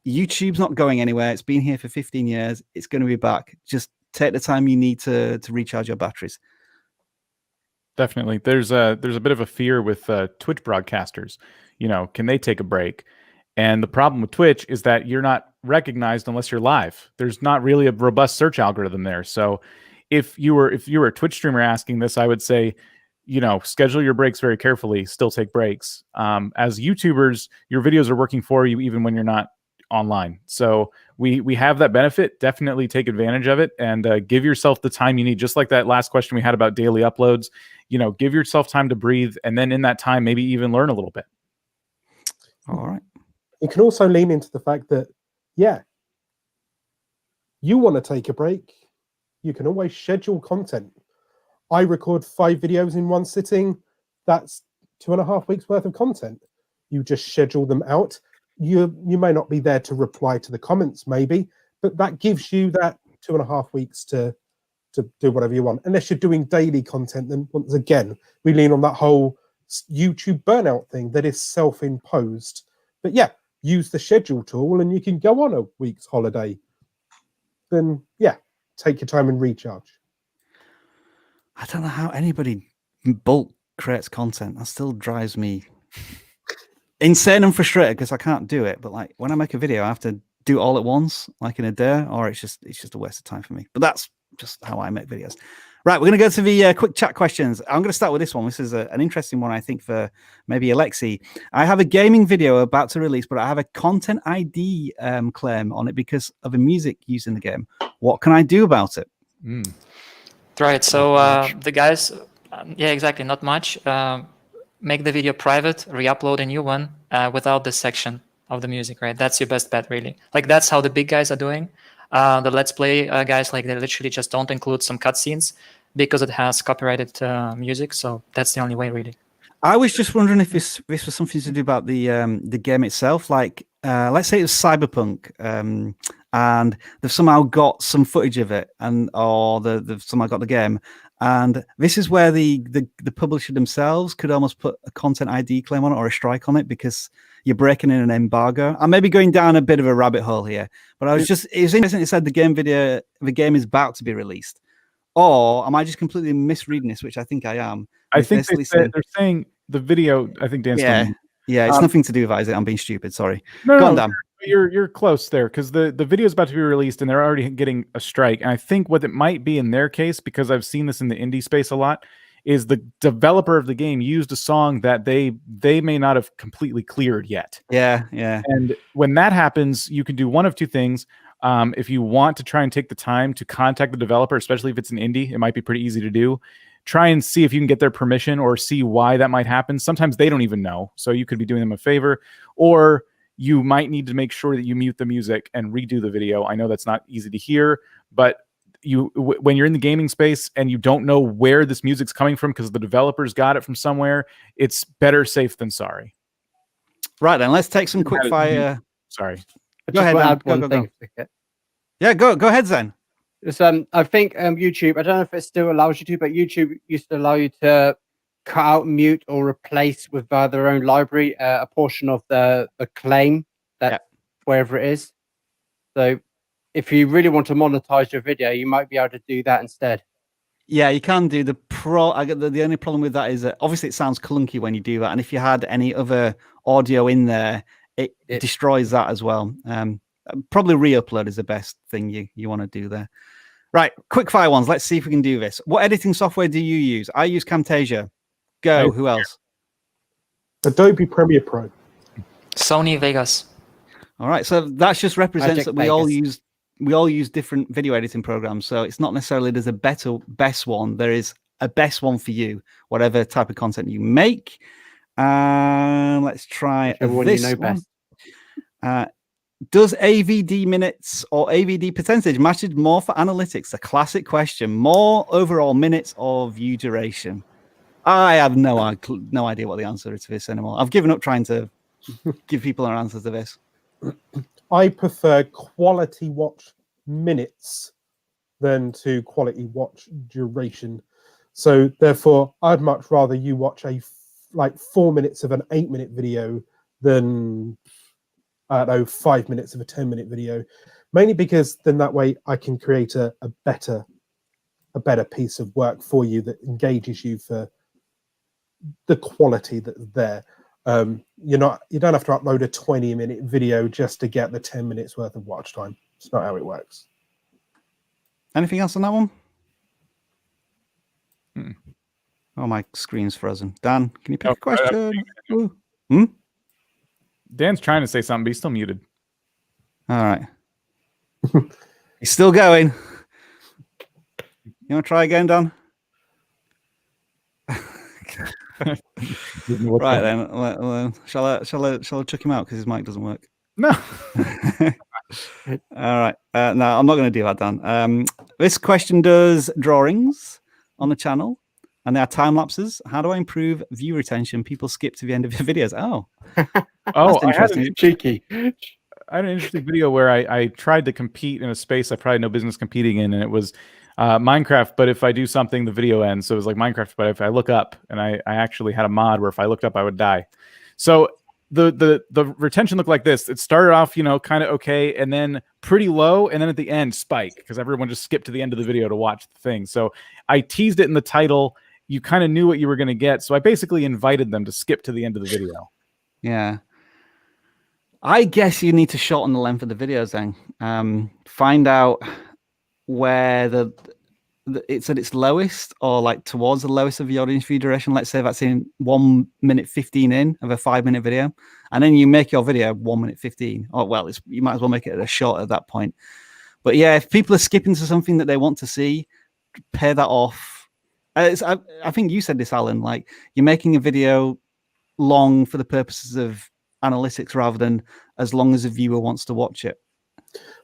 A: YouTube's not going anywhere. It's been here for 15 years. It's going to be back. Just take the time you need to recharge your batteries.
F: Definitely. There's a bit of a fear with Twitch broadcasters. Can they take a break? And the problem with Twitch is that you're not recognized unless you're live. There's not really a robust search algorithm there. So if you were a Twitch streamer asking this, I would say, schedule your breaks very carefully. Still take breaks. As YouTubers, your videos are working for you even when you're not online. So we have that benefit. Definitely take advantage of it and give yourself the time you need. Just like that last question we had about daily uploads, give yourself time to breathe. And then in that time, maybe even learn a little bit.
A: All right.
G: You can also lean into the fact that, you want to take a break. You can always schedule content. I record 5 videos in one sitting. That's 2.5 weeks worth of content. You just schedule them out. You may not be there to reply to the comments, maybe, but that gives you that 2.5 weeks to do whatever you want. Unless you're doing daily content, then once again, we lean on that whole YouTube burnout thing that is self-imposed. But use the schedule tool and you can go on a week's holiday. Then take your time and recharge.
A: I don't know how anybody bulk creates content. That still drives me insane and frustrated because I can't do it. But like when I make a video, I have to do it all at once, like in a day, or it's just a waste of time for me. But that's just how I make videos. Right, we're going to go to the quick chat questions. I'm going to start with this one. This is an interesting one, I think, for maybe Alexi. I have a gaming video about to release, but I have a content ID claim on it because of the music used in the game. What can I do about it?
E: Right, so the guys, yeah, exactly, not much. Make the video private, re-upload a new one without this section of the music, right? That's your best bet, really. Like, that's how the big guys are doing. The Let's Play guys, like, they literally just don't include some cutscenes because it has copyrighted music. So that's the only way, really. I was just wondering if this was something to do about the game itself. Like, let's say it was Cyberpunk, and they've somehow got some footage of it, or they've somehow got the game. And this is where the publisher themselves could almost put a content ID claim on it or a strike on it because you're breaking in an embargo. I may be going down a bit of a rabbit hole here, but it was interesting. It said the game is about to be released. Or am I just completely misreading this, which I think I am?
F: I think they're saying the video. I think Dan's
A: yeah, it's nothing to do with that, is it? I'm being stupid. Sorry.
F: No,
A: Go on, Dan.
F: You're close there because the video is about to be released and they're already getting a strike. And I think what it might be in their case, because I've seen this in the indie space a lot, is the developer of the game used a song that they may not have completely cleared yet.
A: Yeah.
F: And when that happens, you can do one of two things. If you want to try and take the time to contact the developer, especially if it's an indie, it might be pretty easy to do. Try and see if you can get their permission or see why that might happen. Sometimes they don't even know. So you could be doing them a favor, or you might need to make sure that you mute the music and redo the video. I know that's not easy to hear, but when you're in the gaming space and you don't know where this music's coming from because the developers got it from somewhere, it's better safe than sorry.
A: Right, then let's take some quick fire.
F: Sorry.
A: Go ahead. Go. Yeah, go ahead, Zen.
J: I think YouTube, I don't know if it still allows you to, but YouTube used to allow you to cut out, mute, or replace with their own library a portion of the claim that wherever it is. So if you really want to monetize your video, you might be able to do that instead.
A: Yeah, you can do the only problem with that is that obviously it sounds clunky when you do that, and if you had any other audio in there, it destroys that as well. Probably re-upload is the best thing you want to do there. Right, quick fire ones. Let's see if we can do this. What editing software do you use? I use Camtasia. Go. Who else?
G: Adobe Premiere Pro.
E: Sony Vegas.
A: All right, so that just represents that we all use different video editing programs. So it's not necessarily there's a best one. There is a best one for you, whatever type of content you make. Let's try this one. Best. Does AVD minutes or AVD percentage matter more for analytics? A classic question. More overall minutes or view duration? I have no idea what the answer is to this anymore. I've given up trying to give people an answer to this.
G: I prefer quality watch minutes than to quality watch duration. So therefore, I'd much rather you watch 4 minutes of an 8-minute video than 5 minutes of a 10-minute video, mainly because then that way I can create a better piece of work for you that engages you for the quality that's there. You don't have to upload a 20-minute video just to get the 10 minutes worth of watch time. It's not how it works.
A: Anything else on that one? Oh, my screen's frozen. Dan, can you pick a question?
F: Dan's trying to say something, but he's still muted.
A: All right. He's still going. You want to try again, Dan? Right then. Shall I chuck him out because his mic doesn't work?
F: No.
A: All right. No, I'm not going to do that, Dan. This question does drawings on the channel, and there are time lapses. How do I improve view retention? People skip to the end of your videos.
F: I had an interesting video where I tried to compete in a space I probably no business competing in, and it was Minecraft, but if I do something, the video ends. So it was like Minecraft, but if I look up, and I actually had a mod where if I looked up, I would die. So the retention looked like this. It started off, you know, kind of okay, and then pretty low, and then at the end spike because everyone just skipped to the end of the video to watch the thing. So I teased it in the title. You kind of knew what you were going to get, so I basically invited them to skip to the end of the video.
A: Yeah. I guess you need to shorten the length of the videos then. Find out where it's at its lowest, or like towards the lowest of the audience view duration. Let's say that's in 1 minute 15 in of a 5-minute video, and then you make your video 1 minute 15. Oh well, you might as well make it a short at that point. But yeah, if people are skipping to something that they want to see, pay that off. I think you said this, Alan. Like, you're making a video long for the purposes of analytics rather than as long as a viewer wants to watch it.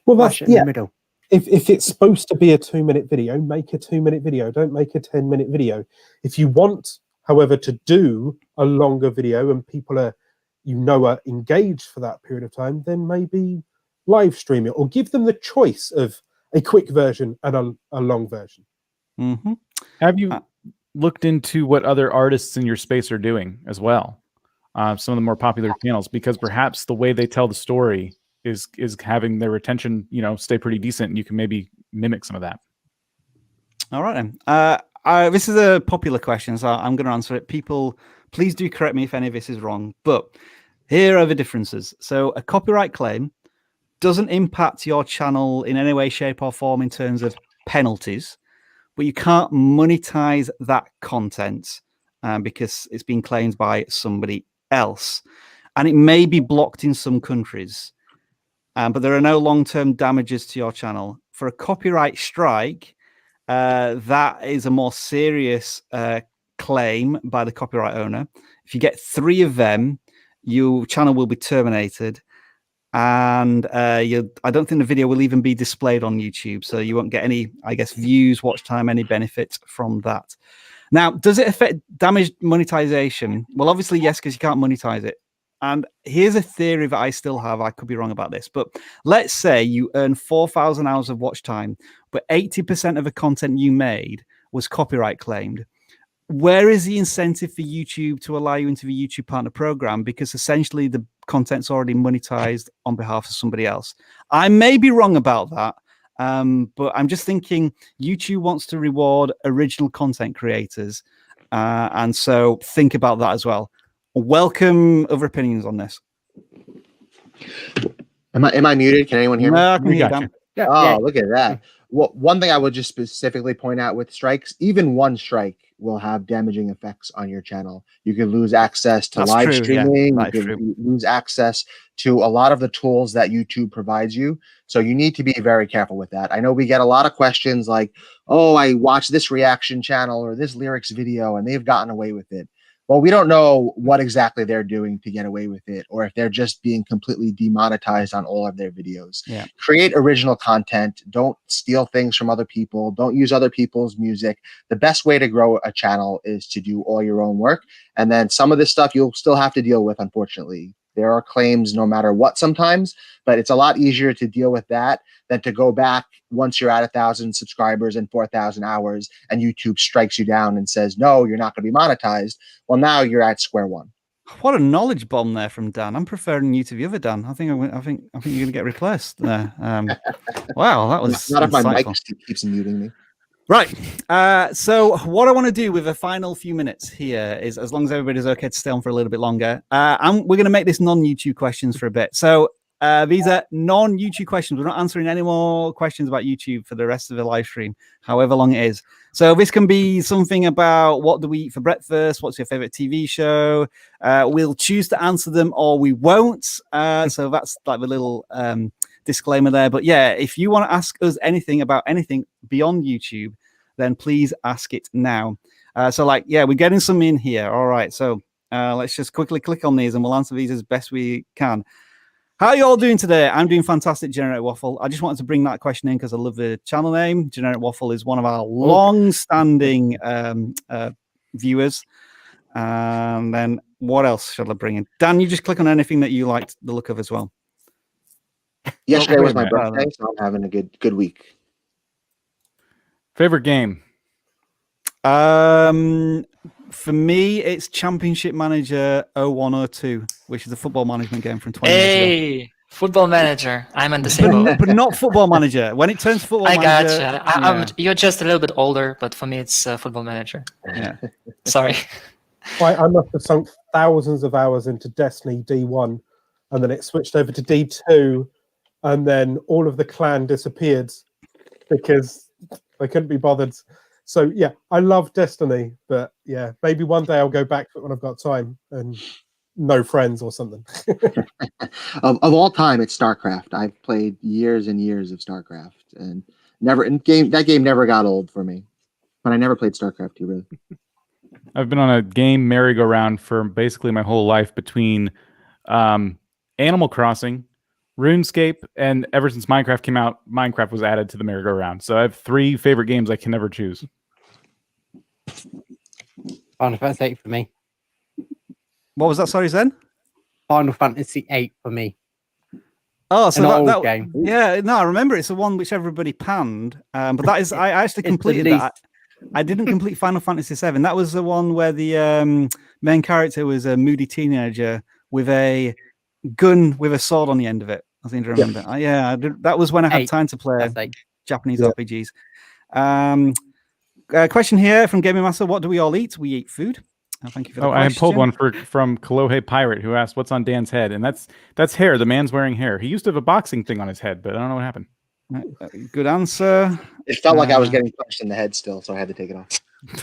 G: Well, that's in the middle. If it's supposed to be a 2-minute video, make a 2-minute video. Don't make a 10-minute video. If you want, however, to do a longer video and people are, you know, are engaged for that period of time, then maybe live stream it or give them the choice of a quick version and a long version.
A: Mm-hmm.
F: Have you looked into what other artists in your space are doing as well? Some of the more popular channels, because perhaps the way they tell the story is having their retention, you know, stay pretty decent, and you can maybe mimic some of that.
A: All right then. This is a popular question, so I'm going to answer it. People, please do correct me if any of this is wrong, but here are the differences. So a copyright claim doesn't impact your channel in any way, shape, or form in terms of penalties, but you can't monetize that content because it's been claimed by somebody else, and it may be blocked in some countries. But there are no long-term damages to your channel. For a copyright strike, that is a more serious claim by the copyright owner. If you get 3 of them, your channel will be terminated, and I don't think the video will even be displayed on YouTube, so you won't get any, I guess, views, watch time, any benefit from that. Now, does it affect damage monetization? Well, obviously, yes, because you can't monetize it. And here's a theory that I still have. I could be wrong about this, but let's say you earn 4,000 hours of watch time, but 80% of the content you made was copyright claimed. Where is the incentive for YouTube to allow you into the YouTube Partner Program? Because essentially the content's already monetized on behalf of somebody else. I may be wrong about that, but I'm just thinking YouTube wants to reward original content creators. And so think about that as well. Welcome other opinions on this.
C: Am I muted? Can anyone hear me?
A: No, I can hear you.
C: Yeah, oh, look at that. Well, one thing I would just specifically point out with strikes, even one strike will have damaging effects on your channel. You can lose access to live streaming. You can lose access to a lot of the tools that YouTube provides you. So you need to be very careful with that. I know we get a lot of questions like, oh, I watched this reaction channel or this lyrics video and they've gotten away with it. Well, we don't know what exactly they're doing to get away with it, or if they're just being completely demonetized on all of their videos.
A: Yeah.
C: Create original content. Don't steal things from other people. Don't use other people's music. The best way to grow a channel is to do all your own work. And then some of this stuff you'll still have to deal with, unfortunately. There are claims no matter what sometimes, but it's a lot easier to deal with that than to go back once you're at 1,000 subscribers and 4,000 hours and YouTube strikes you down and says, no, you're not going to be monetized. Well, now you're at square one.
A: What a knowledge bomb there from Dan. I'm preferring you to the other Dan. I think you're going to get replaced there. Wow, that was
C: not if my mic keeps muting me.
A: Right. So what I want to do with the final few minutes here is, as long as everybody's okay to stay on for a little bit longer, we're going to make this non-YouTube questions for a bit. So these are non-YouTube questions. We're not answering any more questions about YouTube for the rest of the live stream, however long it is. So this can be something about what do we eat for breakfast? What's your favorite TV show? We'll choose to answer them or we won't. So that's like the little disclaimer there. But yeah, if you want to ask us anything about anything beyond YouTube, then please ask it now. So like, yeah, we're getting some in here. All right. So let's just quickly click on these and we'll answer these as best we can. How are you all doing today? I'm doing fantastic, Generic Waffle. I just wanted to bring that question in because I love the channel name. Generic Waffle is one of our long-standing viewers. And then what else shall I bring in? Dan, you just click on anything that you liked the look of as well.
C: Yesterday was my birthday, so I'm having a good week.
F: Favorite game?
A: For me, it's Championship Manager 0102, which is a football management game from 20 years ago.
E: Hey, Football Manager. I'm in the same boat.
A: But not Football Manager. When it turns Football
E: I
A: Manager...
E: gotcha. You're just a little bit older, but for me, it's Football Manager.
A: Yeah.
E: Sorry.
G: I must have sunk thousands of hours into Destiny D1, and then it switched over to D2, and then all of the clan disappeared because they couldn't be bothered. So yeah, I love Destiny, but yeah, maybe one day I'll go back to it when I've got time and no friends or something.
C: Of all time, it's StarCraft. I've played years and years of StarCraft, and that game never got old for me. But I never played StarCraft 2, really.
F: I've been on a game merry-go-round for basically my whole life between Animal Crossing, RuneScape, and ever since Minecraft came out, Minecraft was added to the merry-go-round. So I have 3 favorite games I can never choose.
J: Final Fantasy 8 for me.
A: What was that? Sorry, Zen?
J: Final Fantasy 8 for me.
A: Oh, so
J: An
A: that
J: old game.
A: Yeah, no, I remember it's the one which everybody panned. But that is, I actually completed that. I didn't complete Final Fantasy VII. That was the one where the main character was a moody teenager with a gun with a sword on the end of it. I think I remember. Yeah, I did. That was when I had time to play Japanese RPGs. Question here from Gaming Master: what do we all eat? We eat food. Thank you for the question.
F: I had pulled one from Kalohe Pirate, who asked, "What's on Dan's head?" And that's hair. The man's wearing hair. He used to have a boxing thing on his head, but I don't know what happened.
A: Good answer.
C: It felt like I was getting punched in the head still, so I had to take it off.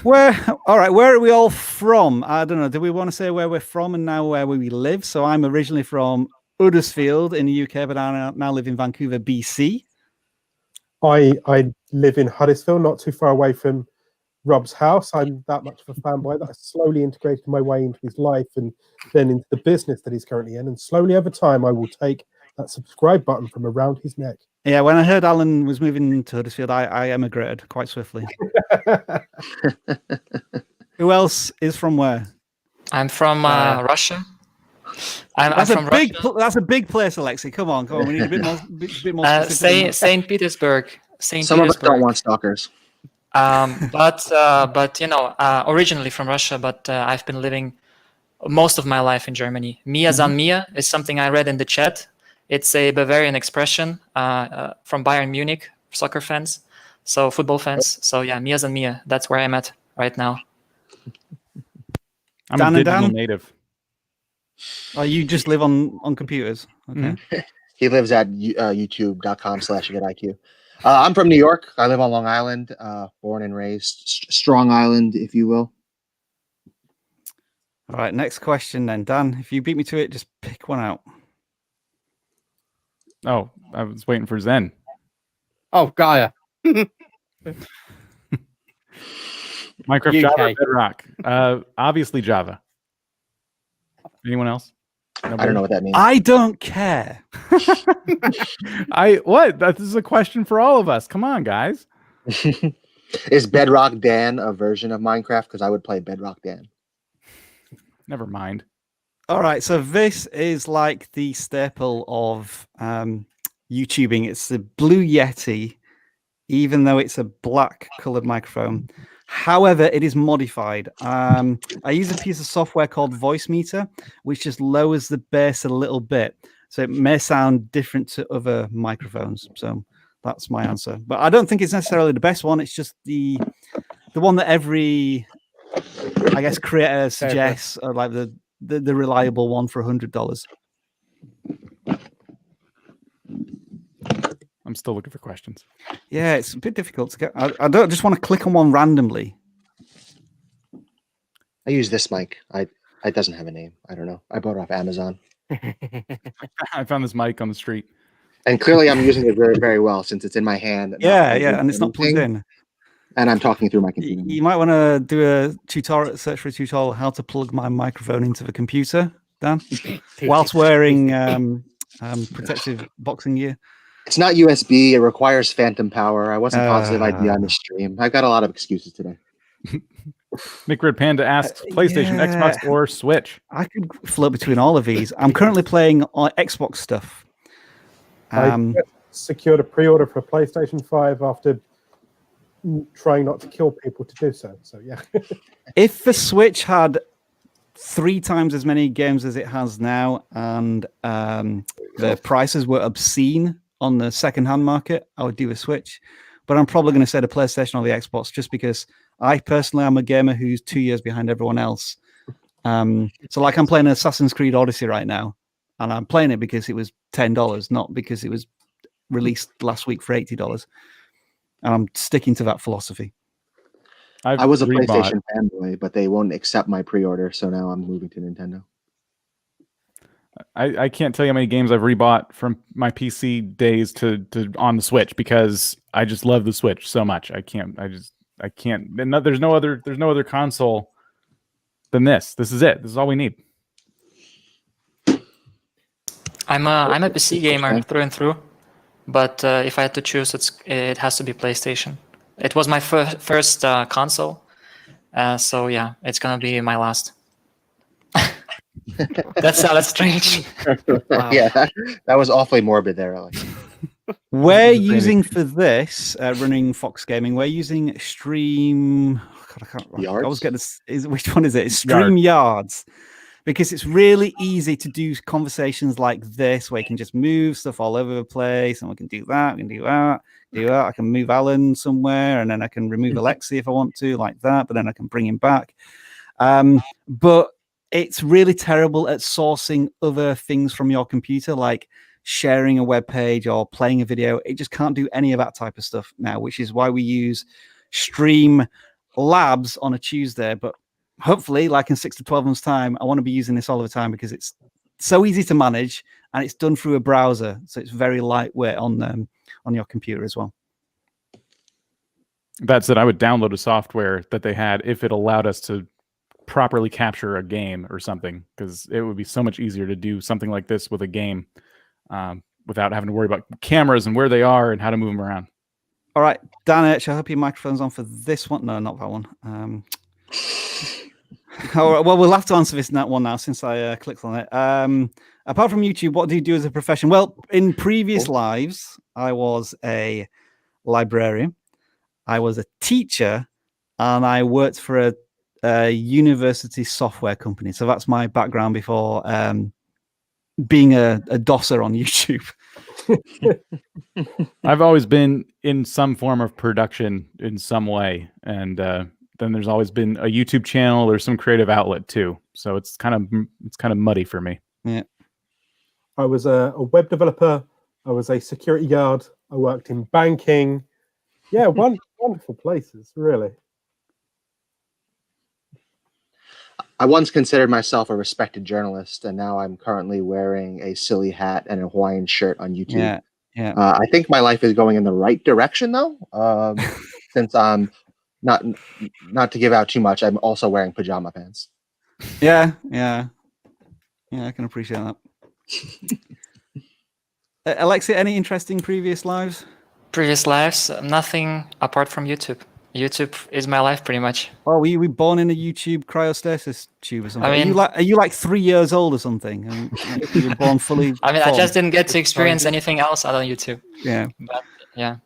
A: Where are we all from? I don't know. Do we want to say where we're from and now where we live? So I'm originally from Huddersfield in the UK, but I now live in Vancouver, BC.
G: I live in Huddersfield, not too far away from Rob's house. I'm that much of a fanboy that I slowly integrated my way into his life and then into the business that he's currently in. And slowly over time, I will take that subscribe button from around his neck.
A: Yeah, when I heard Alan was moving to Huddersfield, I emigrated quite swiftly. Who else is from where?
E: I'm from Russia.
A: That's a big place, Alexei. Come on. We need a bit more.
E: Saint Petersburg.
C: Some of us don't want stalkers.
E: But you know, originally from Russia, but I've been living most of my life in Germany. Mia san Mia is something I read in the chat. It's a Bavarian expression from Bayern Munich, soccer fans, so football fans. So yeah, Mia san Mia. That's where I'm at right now.
F: I'm a digital native.
A: Oh, you just live on computers? Okay.
C: He lives at youtube.com/vidIQ. I'm from New York. I live on Long Island, born and raised. Strong Island, if you will.
A: All right, next question then. Dan, if you beat me to it, just pick one out.
F: Oh, I was waiting for Zen.
J: Oh, Gaia.
F: Minecraft, Java, Bedrock. Obviously Java. Anyone else?
C: Nobody? I don't know what that means.
A: I don't care.
F: This is a question for all of us. Come on, guys.
C: Is Bedrock Dan a version of Minecraft? Because I would play Bedrock Dan.
F: Never mind.
A: All right, so this is like the staple of YouTubing. It's the Blue Yeti, even though it's a black colored microphone. However, it is modified. I use a piece of software called Voice Meter, which just lowers the bass a little bit. So it may sound different to other microphones. So that's my answer. But I don't think it's necessarily the best one. It's just the one that every, I guess, creator suggests, or like the reliable one for $100.
F: I'm still looking for questions.
A: Yeah, it's a bit difficult to get. I don't just want to click on one randomly.
C: I use this mic. It doesn't have a name. I don't know. I bought it off Amazon.
F: I found this mic on the street.
C: And clearly I'm using it very, very well since it's in my hand.
A: Yeah, and it's not plugged in.
C: And I'm talking through my computer.
A: You might want to do a tutorial, search for a tutorial how to plug my microphone into the computer, Dan, whilst wearing protective boxing gear.
C: It's not USB. It requires phantom power. I wasn't positive I'd be on the stream. I've got a lot of excuses today.
F: Nick Red Panda asks, PlayStation, Xbox, or Switch?
A: I could float between all of these. I'm currently playing Xbox stuff.
G: I secured a pre-order for PlayStation 5 after trying not to kill people to do so. So yeah.
A: If the Switch had 3 times as many games as it has now, and the prices were obscene on the second-hand market, I would do a Switch. But I'm probably going to say the PlayStation or the Xbox, just because I personally am a gamer who's 2 years behind everyone else. So like I'm playing Assassin's Creed Odyssey right now, and I'm playing it because it was $10, not because it was released last week for $80. And I'm sticking to that philosophy.
C: I was a PlayStation fanboy, but they won't accept my pre-order, so now I'm moving to Nintendo.
F: I can't tell you how many games I've rebought from my PC days to on the Switch, because I just love the Switch so much. I can't. There's no other console than this. This is it. This is all we need.
E: I'm a PC gamer through and through, but if I had to choose, it has to be PlayStation. It was my first console, so yeah, it's gonna be my last. That sounded strange.
C: Wow. Yeah, that was awfully morbid there, Alex.
A: We're using for this running Fox Gaming. We're using Stream. God, I always get this. Which one is it? It's StreamYards. Because it's really easy to do conversations like this, where you can just move stuff all over the place, and we can do that, we can do that, do that. I can move Alan somewhere, and then I can remove Alexi if I want to, like that, but then I can bring him back. But it's really terrible at sourcing other things from your computer, like sharing a web page or playing a video. It just can't do any of that type of stuff now, which is why we use Stream Labs on a Tuesday. But hopefully, like in 6 to 12 months' time, I want to be using this all the time, because it's so easy to manage, and it's done through a browser, so it's very lightweight on your computer as well.
F: That said, I would download a software that they had if it allowed us to properly capture a game or something, because it would be so much easier to do something like this with a game without having to worry about cameras and where they are and how to move them around.
A: All right, Dan H, I hope your microphone's on for this one. No, not that one. All right, well, we'll have to answer this one now, since I clicked on it. Apart from YouTube, what do you do as a profession? Well, in previous lives, I was a librarian, I was a teacher, and I worked for a university software company. So that's my background before being a dosser on YouTube.
F: I've always been in some form of production in some way, and then there's always been a YouTube channel or some creative outlet too. So it's kind of muddy for me.
A: Yeah.
G: I was a web developer. I was a security guard. I worked in banking. Yeah, wonderful places, really.
C: I once considered myself a respected journalist, and now I'm currently wearing a silly hat and a Hawaiian shirt on YouTube.
A: Yeah, yeah.
C: I think my life is going in the right direction, though. Since I'm not to give out too much, I'm also wearing pajama pants.
A: Yeah, I can appreciate that. Alexia, any interesting previous lives?
E: Previous lives, nothing apart from YouTube. YouTube is my life, pretty much.
A: Oh, were you born in a YouTube cryostasis tube or something?
E: I mean,
A: are you like 3 years old or something? And you were born fully.
E: I mean, I just didn't get to experience anything else other than YouTube.
A: Yeah.
E: But, yeah.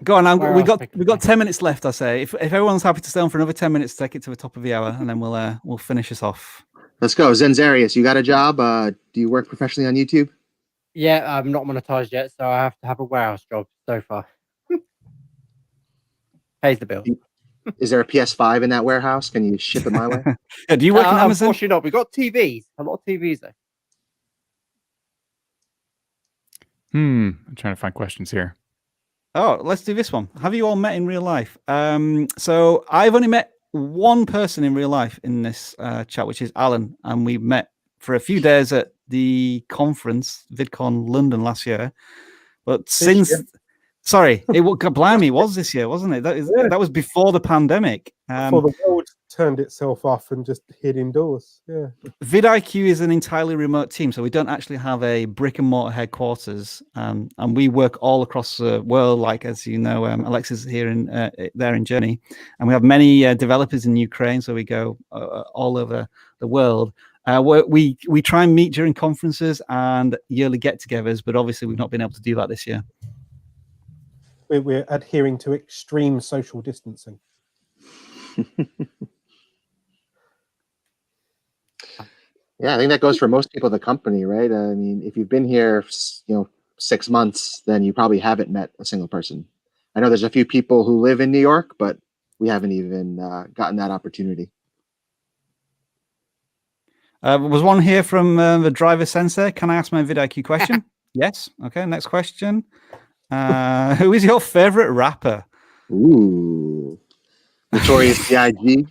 A: Go on. We got 10 minutes left. I say, if everyone's happy to stay on for another 10 minutes, take it to the top of the hour, and then we'll finish us off.
C: Let's go, Zenzarius. You got a job? Do you work professionally on YouTube?
J: Yeah, I'm not monetized yet, so I have to have a warehouse job so far. Pays the bill.
C: Is there a PS5 in that warehouse? Can you ship it my way?
A: Yeah, do you work on Amazon?
J: Unfortunately not. We've got TVs. A lot of TVs though.
F: I'm trying to find questions here.
A: Oh, let's do this one. Have you all met in real life? So I've only met one person in real life in this chat, which is Alan, and we met for a few days at the conference VidCon London last year. But sorry, it was this year, wasn't it? That was before the pandemic.
G: Before the world turned itself off and just hid indoors. Yeah.
A: vidIQ is an entirely remote team, so we don't actually have a brick and mortar headquarters, and we work all across the world. Like, as you know, Alexa's here there in Germany, and we have many developers in Ukraine, so we go all over the world. We try and meet during conferences and yearly get-togethers, but obviously we've not been able to do that this year.
G: we're adhering to extreme social distancing.
C: Yeah, I think that goes for most people in the company, right? I mean, if you've been here, 6 months, then you probably haven't met a single person. I know there's a few people who live in New York, but we haven't even gotten that opportunity.
A: Was one here from the driver sensor. Can I ask my vidIQ question? Yes. Okay. Next question. Who is your favorite rapper?
C: Ooh, Notorious B.I.G.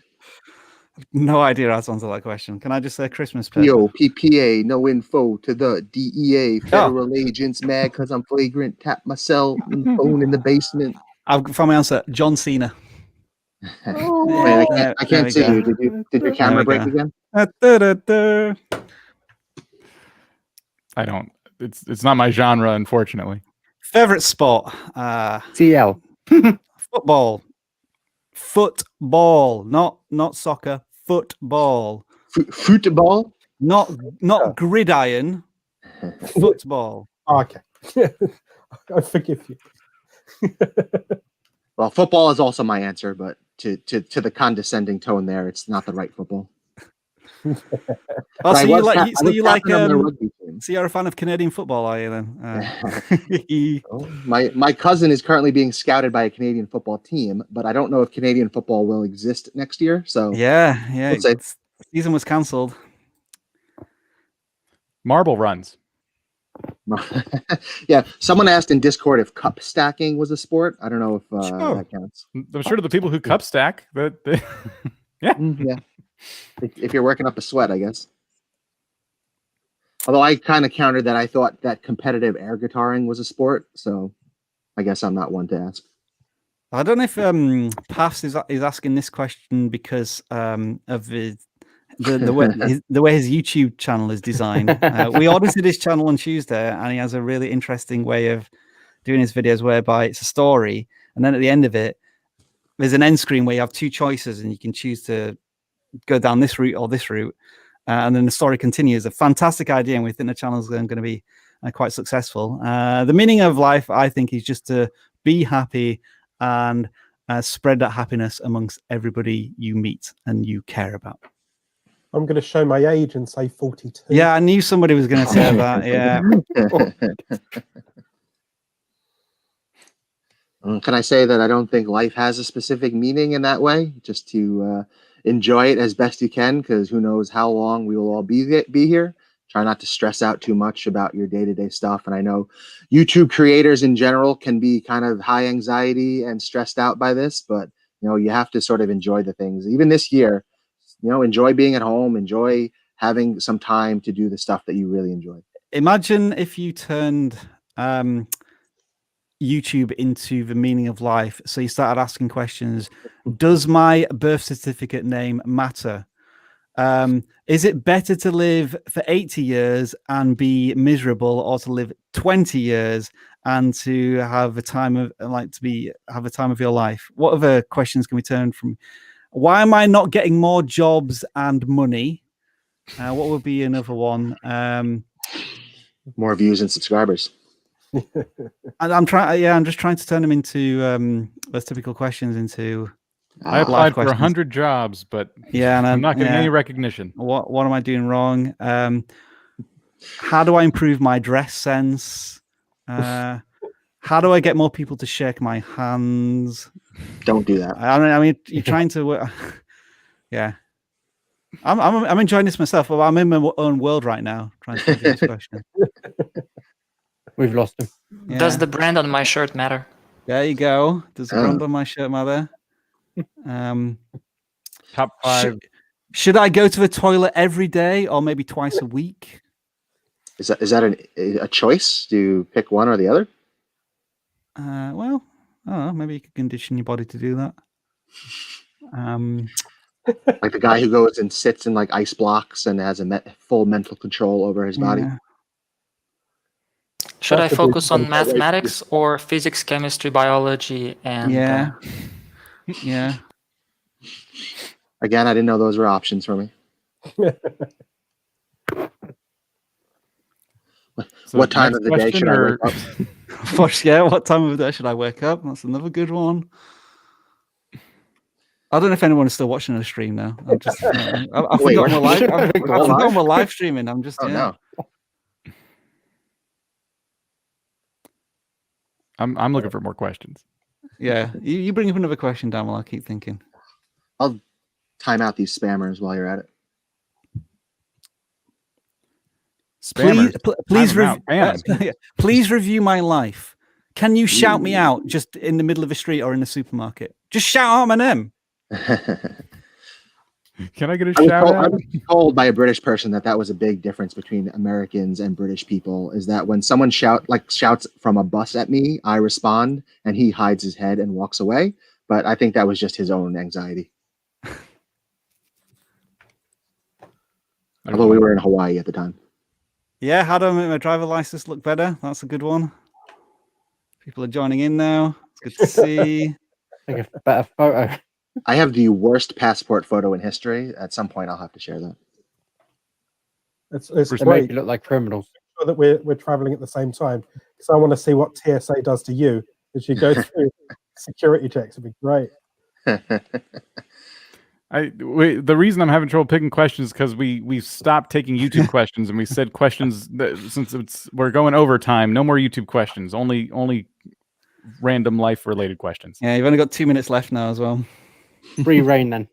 A: No idea how to answer that question. Can I just say Christmas paper?
C: Yo, PPA, no info to the DEA. Federal agents mad because I'm flagrant. Tap my cell phone in the basement.
A: I've found my answer. John Cena.
C: Wait, I can't see you. Did your camera break again?
F: I don't. It's not my genre, unfortunately.
A: Favorite sport?
J: CL.
A: Football. Football, not soccer. Football.
C: Football?
A: Not gridiron. Football.
G: Oh, okay. I forgive you.
C: Well, football is also my answer, but to the condescending tone there, it's not the right football.
A: Oh, so you're a fan of Canadian football, are you then?
C: My cousin is currently being scouted by a Canadian football team, but I don't know if Canadian football will exist next year. So
A: yeah, season was cancelled.
F: Marble runs.
C: Yeah, someone asked in Discord if cup stacking was a sport. I don't know if that counts.
F: I'm sure the people who cup stack, but yeah.
C: Yeah. If you're working up a sweat, I guess. Although I kind of countered that I thought that competitive air guitaring was a sport, so I guess I'm not one to ask.
A: I don't know if Pafs is asking this question because of the way his YouTube channel is designed. We audited his channel on Tuesday, and he has a really interesting way of doing his videos whereby it's a story, and then at the end of it, there's an end screen where you have two choices, and you can choose to go down this route or this route, and then the story continues. A fantastic idea, and we think the channel is going to be quite successful. The meaning of life, I think, is just to be happy and spread that happiness amongst everybody you meet and you care about.
G: I'm going to show my age and say 42.
A: Yeah, I knew somebody was going to say that. Yeah.
C: Can I say that I don't think life has a specific meaning in that way? Just to enjoy it as best you can, because who knows how long we will all be here. Try not to stress out too much about your day-to-day stuff. And I know YouTube creators in general can be kind of high anxiety and stressed out by this, but you have to sort of enjoy the things. Even this year, enjoy being at home, enjoy having some time to do the stuff that you really enjoy.
A: Imagine if you turned YouTube into the meaning of life. So you started asking questions. Does my birth certificate name matter? Is it better to live for 80 years and be miserable, or to live 20 years and to have a time of have a time of your life? What other questions can we turn from? Why am I not getting more jobs and money? What would be another one?
C: More views and subscribers.
A: And I'm just trying to turn them into those typical questions into.
F: I applied for 100 jobs, but and I'm not getting any recognition.
A: What am I doing wrong? How do I improve my dress sense? How do I get more people to shake my hands?
C: Don't do that.
A: I mean, you're trying to. Yeah, I'm enjoying this myself, but I'm in my own world right now, trying to answer this question.
J: We've lost him.
A: Yeah.
E: Does the brand on my shirt matter?
A: There you go. Does the brand on my shirt matter?
F: Top 5.
A: Should I go to the toilet every day or maybe twice a week?
C: Is that a choice? Do you pick one or the other?
A: Well, I don't know. Maybe you could condition your body to do that.
C: Like the guy who goes and sits in like ice blocks and has a full mental control over his body.
A: Yeah.
E: Should I focus on mathematics or physics, chemistry, biology, and
A: yeah.
C: Again, I didn't know those were options for me.
F: So
C: what time of the day should I wake up?
A: Yeah, what time of day should I wake up? That's another good one. I don't know if anyone is still watching the stream now. I'm just, I forgot we're live. I forgot we're live streaming. I'm just,
C: no.
F: I'm looking for more questions.
A: Yeah, you bring up another question, Dan, while I keep thinking.
C: I'll time out these spammers while you're at it.
A: Please review my life. Can you shout me out just in the middle of a street or in the supermarket? Just shout out my name.
F: Can I get a shout out?
C: I was told by a British person that was a big difference between Americans and British people, is that when someone shouts from a bus at me, I respond and he hides his head and walks away. But I think that was just his own anxiety. Although we were in Hawaii at the time.
A: Yeah, how do I make my driver license look better? That's a good one. People are joining in now. It's good to see.
J: Take a better photo.
C: I have the worst passport photo in history. At some point, I'll have to share that.
G: It's
J: To
G: great
J: make you look like criminals.
G: that we're traveling at the same time, because I want to see what TSA does to you as you go through security checks. It'd be great.
F: The reason I'm having trouble picking questions is because we stopped taking YouTube questions, and we said questions since we're going overtime. No more YouTube questions. Only random life related questions.
A: Yeah, you've only got 2 minutes left now as well.
J: Free reign then.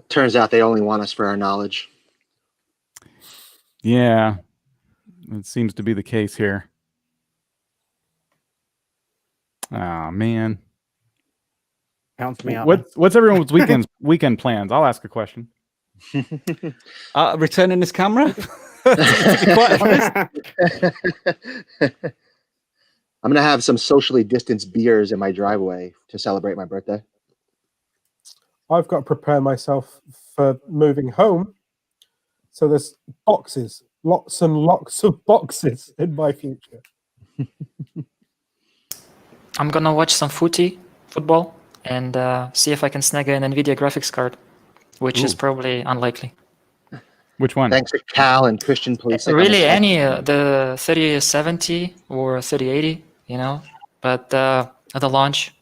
C: Turns out they only want us for our knowledge.
F: Yeah, it seems to be the case here. Oh man.
J: Counts me out.
F: What's everyone's weekend plans? I'll ask a question.
A: Returning this camera.
C: I'm gonna have some socially distanced beers in my driveway to celebrate my birthday.
G: I've got to prepare myself for moving home. So there's boxes, lots and lots of boxes in my future.
E: I'm gonna watch some football, and see if I can snag an NVIDIA graphics card, which is probably unlikely.
F: Which one?
C: Thanks to Cal and Christian Police.
E: Really, any the 3070 or 3080, But at the launch,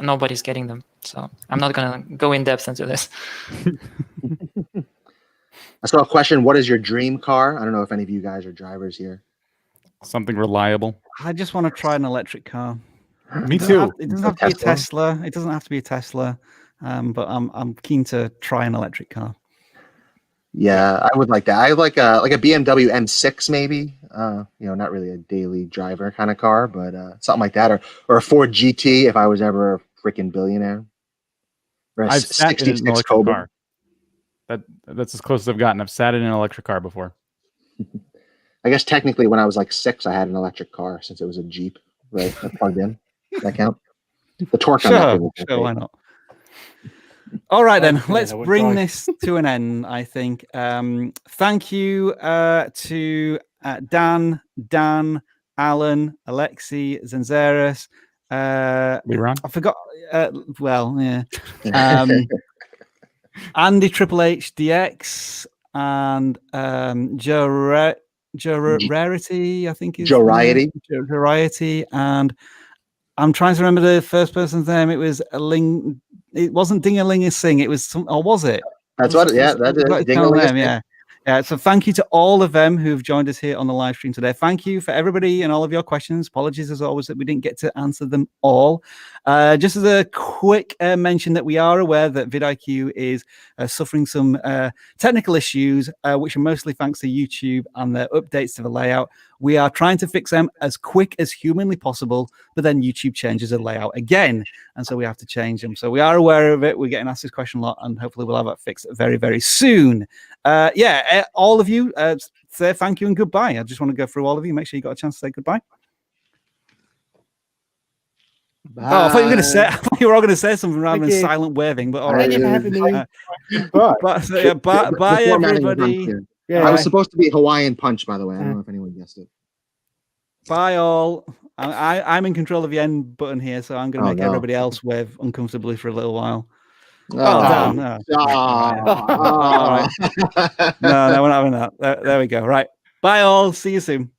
E: nobody's getting them, so I'm not gonna go in depth into this.
C: I saw a question. What is your dream car? I don't know if any of you guys are drivers here.
F: Something reliable.
A: I just want to try an electric car.
F: Me too.
A: It doesn't have to be a Tesla. It doesn't have to be a Tesla, but I'm keen to try an electric car.
C: Yeah, I would like that. I like a BMW M6 maybe. Not really a daily driver kind of car, but something like that, or a Ford GT if I was ever a freaking billionaire. Or a
F: I've sat in an electric
C: Cobra.
F: car. That's as close as I've gotten. I've sat in an electric car before.
C: I guess technically when I was like 6, I had an electric car since it was a Jeep, right? That plugged in. Does that count? The torque on that thing was
A: sure, why not? All right, then. Let's bring this to an end, I think. Thank you to Dan, Alan, Alexi, Zanzeris.
F: Liron?
A: I forgot. Andy Triple H DX and Joe Rarity, I think is
C: Joe Riety.
A: And I'm trying to remember the first person's name. It was it wasn't Ding-a-ling-a-sing. It was or was it?
C: That's what. Yeah, that is Ding-a-ling-a-sing.
A: Yeah. So thank you to all of them who've joined us here on the live stream today. Thank you for everybody and all of your questions. Apologies as always that we didn't get to answer them all. Just as a quick mention that we are aware that vidIQ is suffering some technical issues, which are mostly thanks to YouTube and their updates to the layout. We are trying to fix them as quick as humanly possible, but then YouTube changes the layout again, and so we have to change them. So we are aware of it. We're getting asked this question a lot, and hopefully we'll have that fixed very, very soon. All of you say thank you and goodbye. I just want to go through all of you. Make sure you got a chance to say goodbye. Bye. Oh, I thought you were all going to say something rather than silent waving. But all right. Bye, everybody.
C: Yeah, I was supposed to be Hawaiian Punch, by the way. I don't know if anyone guessed it.
A: Bye, all. I'm in control of the end button here, so I'm going to make everybody else wave uncomfortably for a little while. Damn. No. All right. No, we're not having that. There we go. Right. Bye, all. See you soon.